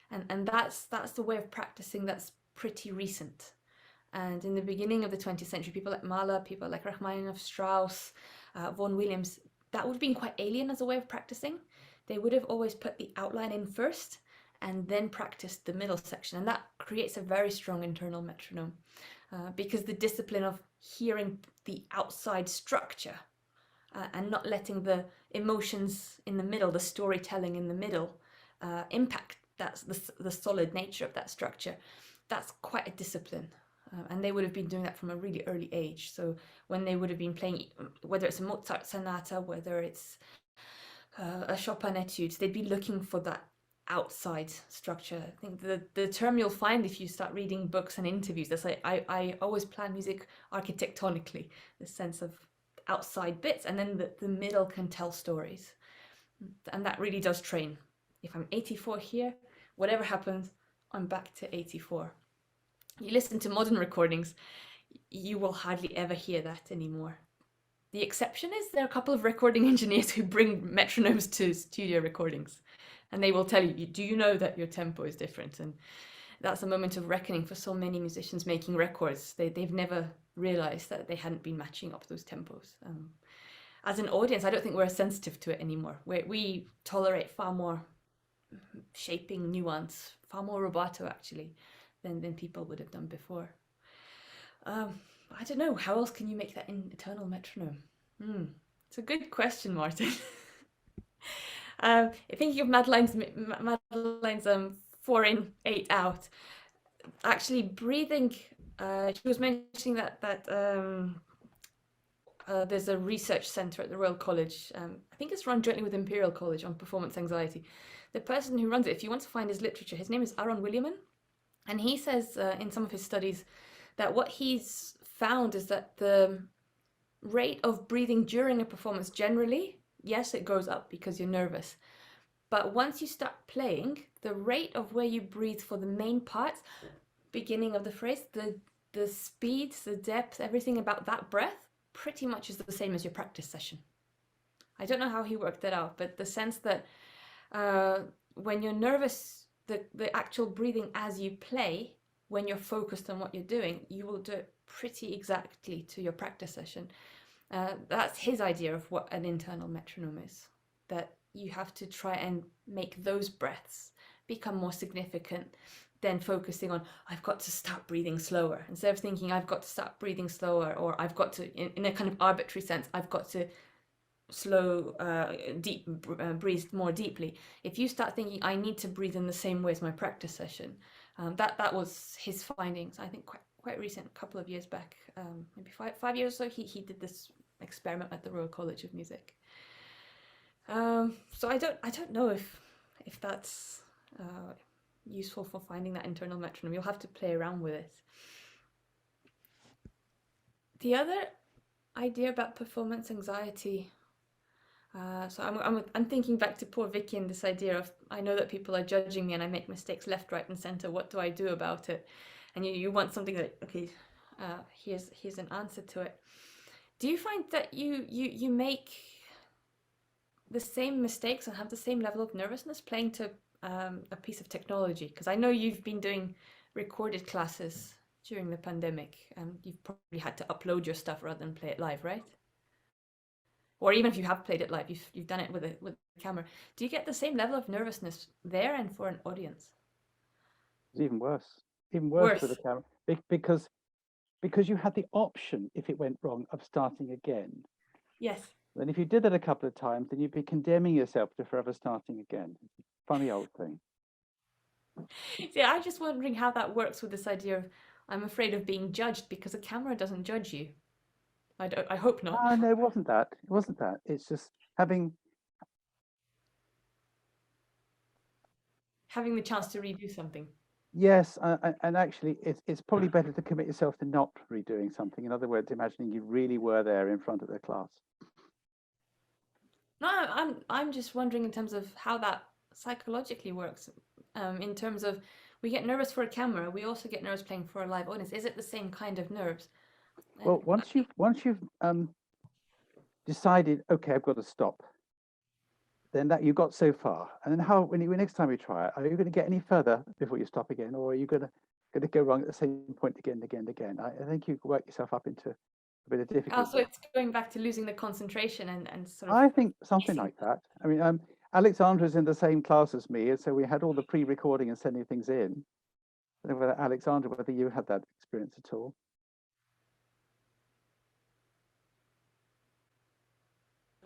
And that's the way of practicing that's pretty recent. And in the beginning of the 20th century, people like Mahler, people like Rachmaninoff, Strauss, Vaughan Williams, that would have been quite alien as a way of practicing. They would have always put the outline in first and then practiced the middle section. And that creates a very strong internal metronome because the discipline of hearing the outside structure and not letting the emotions in the middle, the storytelling in the middle, impact that's the solid nature of that structure. That's quite a discipline. And they would have been doing that from a really early age. So when they would have been playing, whether it's a Mozart sonata, whether it's a Chopin etude, they'd be looking for that outside structure. I think the term you'll find if you start reading books and interviews, that's like, I always plan music architectonically, the sense of outside bits, and then the middle can tell stories. And that really does train. If I'm 84 here, whatever happens, I'm back to 84. You listen to modern recordings, you will hardly ever hear that anymore. The exception is there are a couple of recording engineers who bring metronomes to studio recordings, and they will tell you, do you know that your tempo is different? And that's a moment of reckoning for so many musicians making records. They've never realized that they hadn't been matching up those tempos. As an audience, I don't think we're as sensitive to it anymore. We tolerate far more shaping, nuance, far more rubato actually, than people would have done before. I don't know, how else can you make that internal metronome? It's a good question, Martin. Thinking of Madeline's 4 in, 8 out. Actually, breathing, she was mentioning that there's a research centre at the Royal College. I think it's run jointly with Imperial College on performance anxiety. The person who runs it, if you want to find his literature, his name is Aaron Williaman. And he says in some of his studies that what he's found is that the rate of breathing during a performance generally, yes, it goes up because you're nervous, But once you start playing, the rate of where you breathe for the main parts, beginning of the phrase, the speed, the depth, everything about that breath pretty much is the same as your practice session. I don't know how he worked that out, but the sense that when you're nervous, the actual breathing as you play, when you're focused on what you're doing, you will do it pretty exactly to your practice session. That's his idea of what an internal metronome is, that you have to try and make those breaths become more significant than focusing on, I've got to start breathing slower. Instead of thinking, I've got to start breathing slower, or I've got to, in a kind of arbitrary sense, I've got to breathe more deeply. If you start thinking, I need to breathe in the same way as my practice session, that was his findings. I think quite recent, a couple of years back, maybe five years or so. He did this experiment at the Royal College of Music. So I don't know if that's useful for finding that internal metronome. You'll have to play around with it. The other idea about performance anxiety. So I'm thinking back to poor Vicky and this idea of, I know that people are judging me and I make mistakes left, right, and center. What do I do about it? And you want something that, okay, here's an answer to it. Do you find that you make the same mistakes and have the same level of nervousness playing to a piece of technology? Because I know you've been doing recorded classes during the pandemic, and you've probably had to upload your stuff rather than play it live, right? Or even if you have played it live, you've done it with a camera. Do you get the same level of nervousness there and for an audience? It's even worse with the camera, because you had the option, if it went wrong, of starting again. Yes. Then if you did that a couple of times, then you'd be condemning yourself to forever starting again. Funny old thing. See, I'm just wondering how that works with this idea of, I'm afraid of being judged, because a camera doesn't judge you. I hope not. No, it wasn't that. It wasn't that. It's just having the chance to redo something. Yes, and actually, it's probably better to commit yourself to not redoing something. In other words, imagining you really were there in front of the class. No, I'm just wondering in terms of how that psychologically works. In terms of, we get nervous for a camera, we also get nervous playing for a live audience. Is it the same kind of nerves? Well, once you've decided, okay, I've got to stop, then that you got so far, and then when next time you try it, are you going to get any further before you stop again, or are you going to go wrong at the same point again and again? I think you work yourself up into a bit of difficulty. So it's going back to losing the concentration and sort of. I think something like that. I mean, Alexandra's in the same class as me, and so we had all the pre-recording and sending things in. I don't know whether Alexandra, whether you had that experience at all.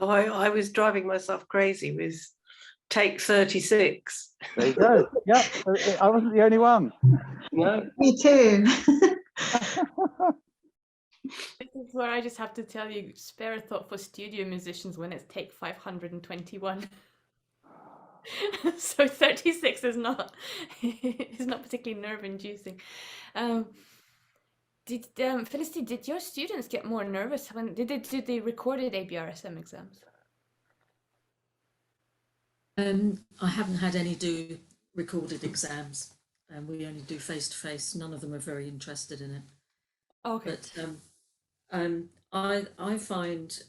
I was driving myself crazy with take 36. There you go. Yeah, I wasn't the only one. No. Me too. This is where I just have to tell you, spare a thought for studio musicians when it's take 521. So 36 is not particularly nerve-inducing. Felicity, did your students get more nervous when did they do the recorded ABRSM exams? I haven't had any do recorded exams, and we only do face-to-face. None of them are very interested in it. Okay. But I find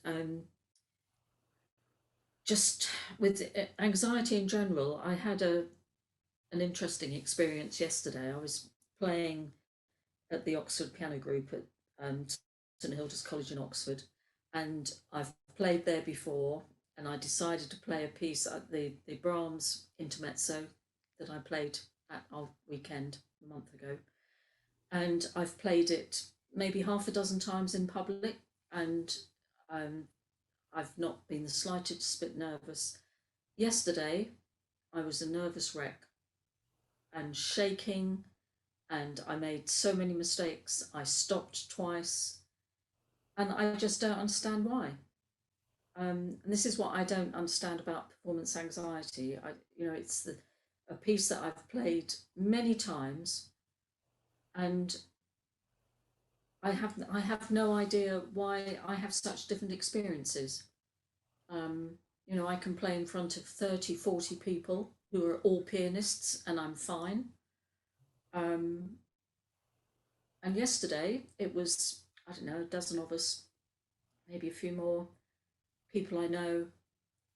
just with anxiety in general, I had an interesting experience yesterday. I was playing at the Oxford Piano Group at St Hilda's College in Oxford, and I've played there before, and I decided to play a piece at the Brahms Intermezzo that I played at our weekend a month ago, and I've played it maybe half a dozen times in public, and I've not been the slightest bit nervous. Yesterday, I was a nervous wreck and shaking, and I made so many mistakes. I stopped twice, and I just don't understand why. And this is what I don't understand about performance anxiety. It's a piece that I've played many times, and I have no idea why I have such different experiences. You know, I can play in front of 30, 40 people who are all pianists and I'm fine. And yesterday it was, I don't know, a dozen of us, maybe a few more people I know.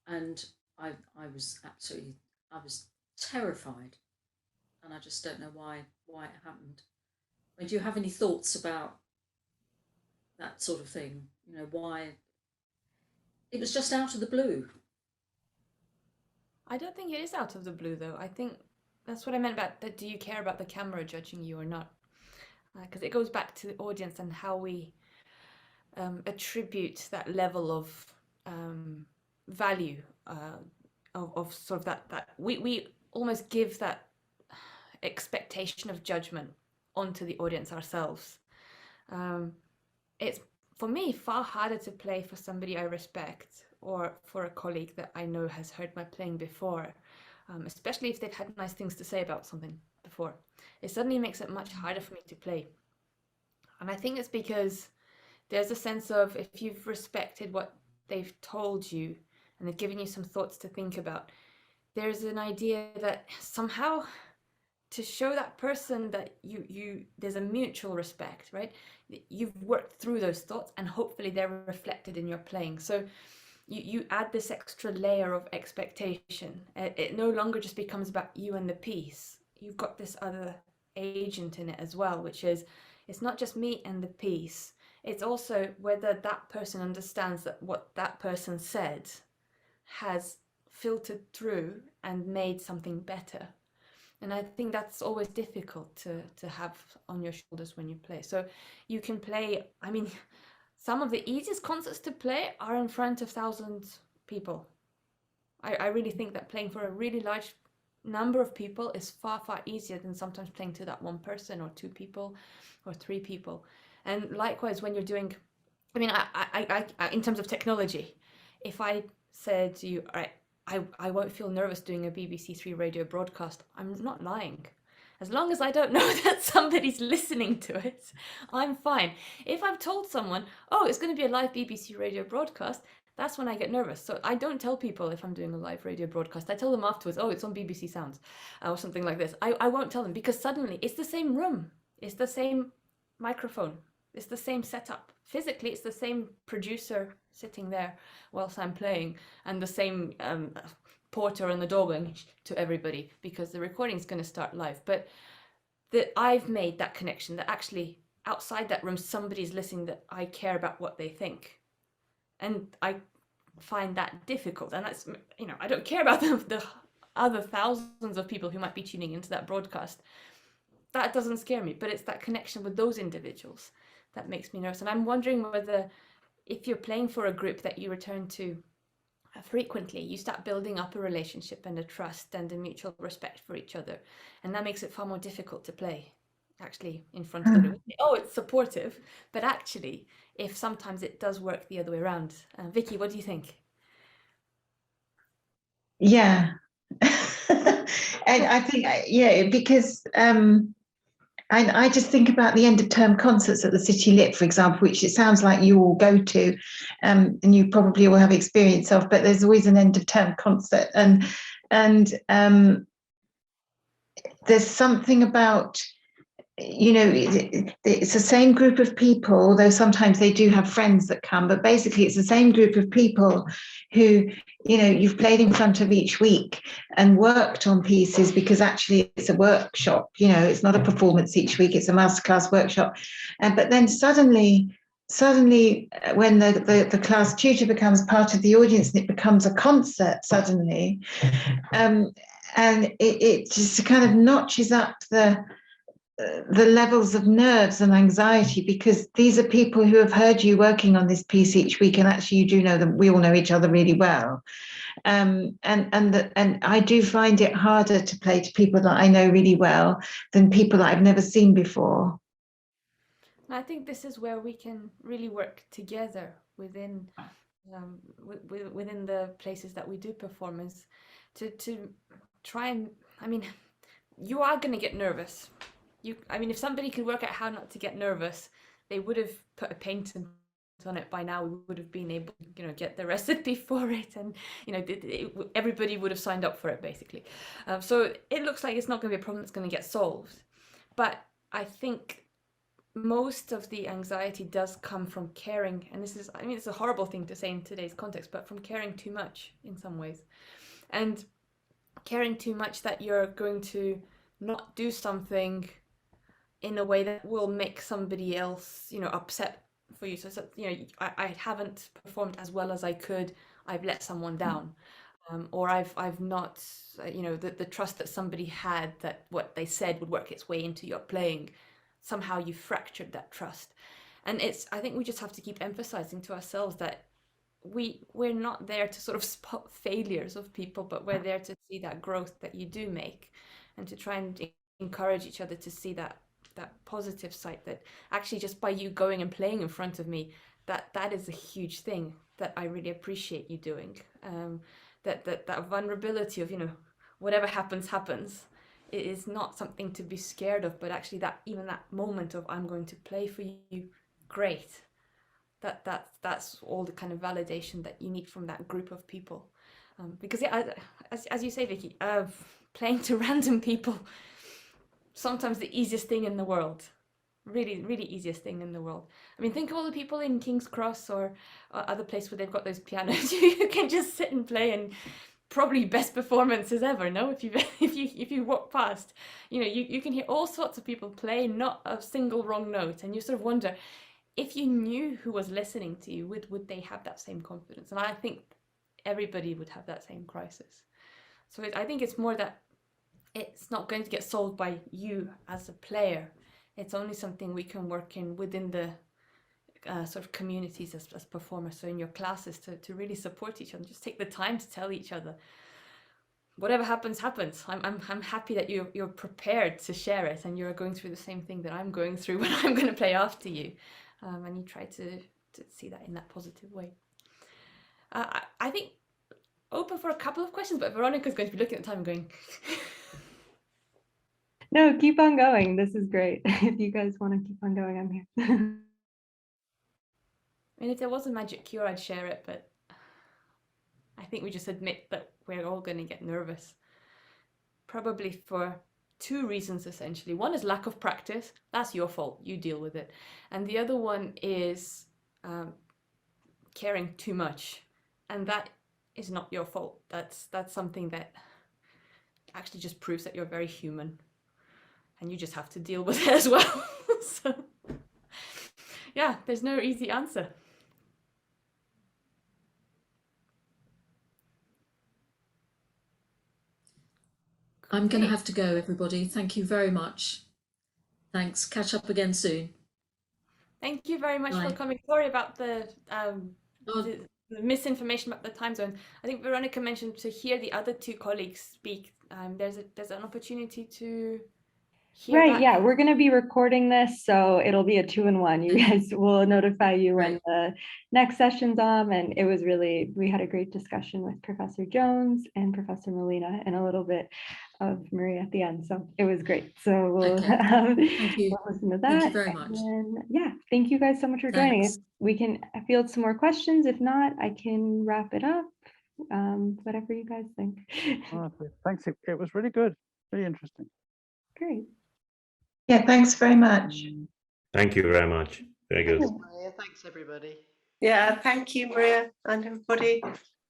And I was terrified. And I just don't know why it happened. I mean, do you have any thoughts about that sort of thing? You know, why it was just out of the blue? I don't think it is out of the blue, though. I think that's what I meant about that. Do you care about the camera judging you or not? Because it goes back to the audience and how we attribute that level of value of sort of that we almost give that expectation of judgment onto the audience ourselves. It's, for me, far harder to play for somebody I respect or for a colleague that I know has heard my playing before, especially if they've had nice things to say about something before. It suddenly makes it much harder for me to play. And I think it's because there's a sense of, if you've respected what they've told you and they've given you some thoughts to think about, there's an idea that somehow to show that person that there's a mutual respect, right? You've worked through those thoughts and hopefully they're reflected in your playing. So you add this extra layer of expectation. It no longer just becomes about you and the piece. You've got this other agent in it as well, which is, it's not just me and the piece. It's also whether that person understands that what that person said has filtered through and made something better. And I think that's always difficult to have on your shoulders when you play. So you can play, I mean, some of the easiest concerts to play are in front of thousands of people. I really think that playing for a really large number of people is far, far easier than sometimes playing to that one person or two people or three people. And likewise, when you're doing, I mean, I in terms of technology, if I said to you, all right, I won't feel nervous doing a BBC Three radio broadcast, I'm not lying. As long as I don't know that somebody's listening to it, I'm fine. If I've told someone, oh, it's going to be a live BBC radio broadcast, that's when I get nervous. So I don't tell people if I'm doing a live radio broadcast. I tell them afterwards, oh, it's on BBC Sounds or something like this. I won't tell them because suddenly it's the same room. It's the same microphone. It's the same setup. Physically, it's the same producer sitting there whilst I'm playing and the same porter and the dog going to everybody because the recording is going to start live. But that I've made that connection that actually outside that room, somebody's listening, that I care about what they think. And I find that difficult. And that's, you know, I don't care about the other thousands of people who might be tuning into that broadcast. That doesn't scare me, but it's that connection with those individuals that makes me nervous. And I'm wondering whether if you're playing for a group that you return to frequently, you start building up a relationship and a trust and a mutual respect for each other. And that makes it far more difficult to play actually in front of the room. Oh, it's supportive, but actually, if sometimes it does work the other way around. Vicky, what do you think? Yeah. And I think, yeah, because I just think about the end of term concerts at the City Lit, for example, which it sounds like you all go to, and you probably all have experience of, but there's always an end of term concert. And there's something about, you know, it's the same group of people, although sometimes they do have friends that come, but basically it's the same group of people who, you know, you've played in front of each week and worked on pieces because actually it's a workshop, you know, it's not a performance each week, it's a masterclass workshop. But then suddenly when the class tutor becomes part of the audience and it becomes a concert suddenly, and it just kind of notches up the levels of nerves and anxiety, because these are people who have heard you working on this piece each week, and actually you do know them. We all know each other really well, and I do find it harder to play to people that I know really well than people that I've never seen before. I think this is where we can really work together within within the places that we do perform, is to try and, I mean, you are going to get nervous. I mean, if somebody could work out how not to get nervous, they would have put a paint and on it by now, we would have been able to, get the recipe for it, and everybody would have signed up for it basically. So it looks like it's not going to be a problem that's going to get solved. But I think most of the anxiety does come from caring, and it's a horrible thing to say in today's context, but from caring too much in some ways, and caring too much that you're going to not do something in a way that will make somebody else, upset for you. So I haven't performed as well as I could. I've let someone down, or I've not, the trust that somebody had that what they said would work its way into your playing. Somehow you fractured that trust, and I think we just have to keep emphasizing to ourselves that we're not there to sort of spot failures of people, but we're there to see that growth that you do make, and to try and encourage each other to see that positive side, that actually just by you going and playing in front of me, that is a huge thing that I really appreciate you doing. That vulnerability of whatever happens, it is not something to be scared of, but actually that moment of I'm going to play for you, great. That's all the kind of validation that you need from that group of people, because as you say, Vicky, playing to random people, sometimes the easiest thing in the world, really, really easiest thing in the world. I mean, think of all the people in King's Cross or other places where they've got those pianos. You can just sit and play, and probably best performances ever. No, if you walk past, you can hear all sorts of people play, not a single wrong note, and you sort of wonder if you knew who was listening to you, would they have that same confidence? And I think everybody would have that same crisis. So I think it's more that it's not going to get solved by you as a player. It's only something we can work in within the sort of communities as performers. So in your classes, to really support each other, just take the time to tell each other, whatever happens, happens. I'm happy that you're prepared to share it, and you're going through the same thing that I'm going through when I'm going to play after you. And you try to see that in that positive way. I think open for a couple of questions, but Veronica's going to be looking at the time and going, No, keep on going. This is great. If you guys want to keep on going, I'm here. I mean, if there was a magic cure, I'd share it, but I think we just admit that we're all going to get nervous. Probably for two reasons, essentially. One is lack of practice. That's your fault. You deal with it. And the other one is caring too much. And that is not your fault. That's something that actually just proves that you're very human. And you just have to deal with it as well. So, yeah, there's no easy answer. I'm going to have to go, everybody. Thank you very much. Thanks. Catch up again soon. Thank you very much for coming. Sorry about the misinformation about the time zone. I think Veronica mentioned to hear the other two colleagues speak. There's an opportunity to hear Right, that. yeah, we're going to be recording this, so it'll be a 2-in-1. You guys will notify you when the next session's on, and we had a great discussion with Professor Jones and Professor Molina and a little bit of Maria at the end, so it was great. So we'll, Thank you. we'll listen to that. Thank you very much. And yeah, thank you guys so much for joining. If we can field some more questions. If not, I can wrap it up. Whatever you guys think. Thanks. It was really good, really interesting. Great. Yeah, thanks very much. Thank you very much. Very good. Maria, thanks everybody. Yeah, thank you, Maria, and everybody.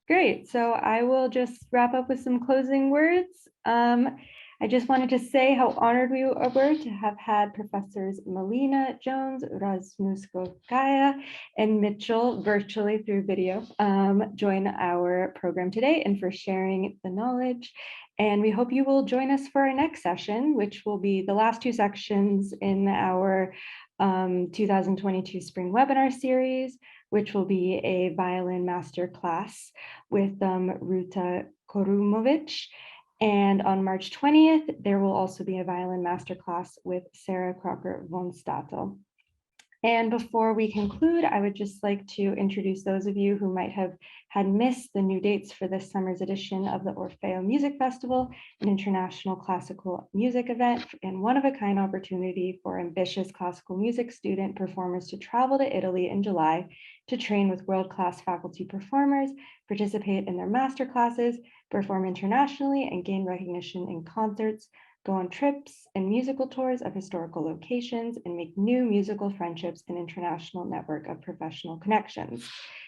Great. So I will just wrap up with some closing words. I just wanted to say how honored we were to have had Professors Molina, Jones, Razumovskaya, and Mitchell virtually through video join our program today, and for sharing the knowledge. And we hope you will join us for our next session, which will be the last two sections in our 2022 spring webinar series, which will be a violin master class with Ruta Korumovic. And on March 20th, there will also be a violin masterclass with Sarah Crocker von Statel. And before we conclude, I would just like to introduce those of you who might have had missed the new dates for this summer's edition of the Orfeo Music Festival, an international classical music event and one-of-a-kind opportunity for ambitious classical music student performers to travel to Italy in July to train with world-class faculty performers, participate in their master classes, perform internationally, and gain recognition in concerts, go on trips and musical tours of historical locations, and make new musical friendships and international network of professional connections.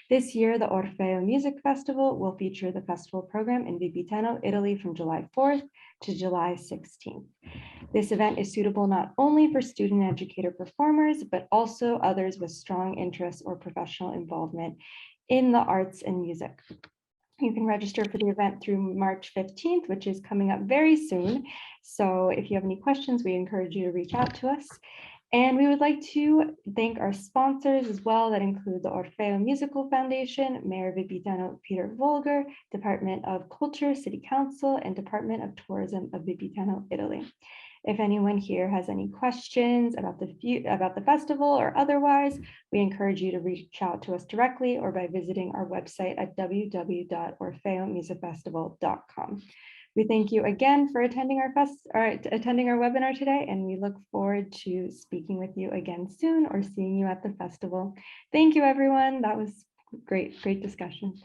This year, the Orfeo Music Festival will feature the festival program in Vipiteno, Italy from July 4th to July 16th. This event is suitable not only for student educator performers, but also others with strong interests or professional involvement in the arts and music. You can register for the event through March 15th, which is coming up very soon. So if you have any questions, we encourage you to reach out to us. And we would like to thank our sponsors as well, that include the Orfeo Musical Foundation, Mayor Vipiteno Peter Volger, Department of Culture, City Council, and Department of Tourism of Vipiteno, Italy. If anyone here has any questions about the festival or otherwise, we encourage you to reach out to us directly or by visiting our website at www.orfeomusicfestival.com. We thank you again for attending our webinar today, and we look forward to speaking with you again soon or seeing you at the festival. Thank you, everyone. That was great discussion.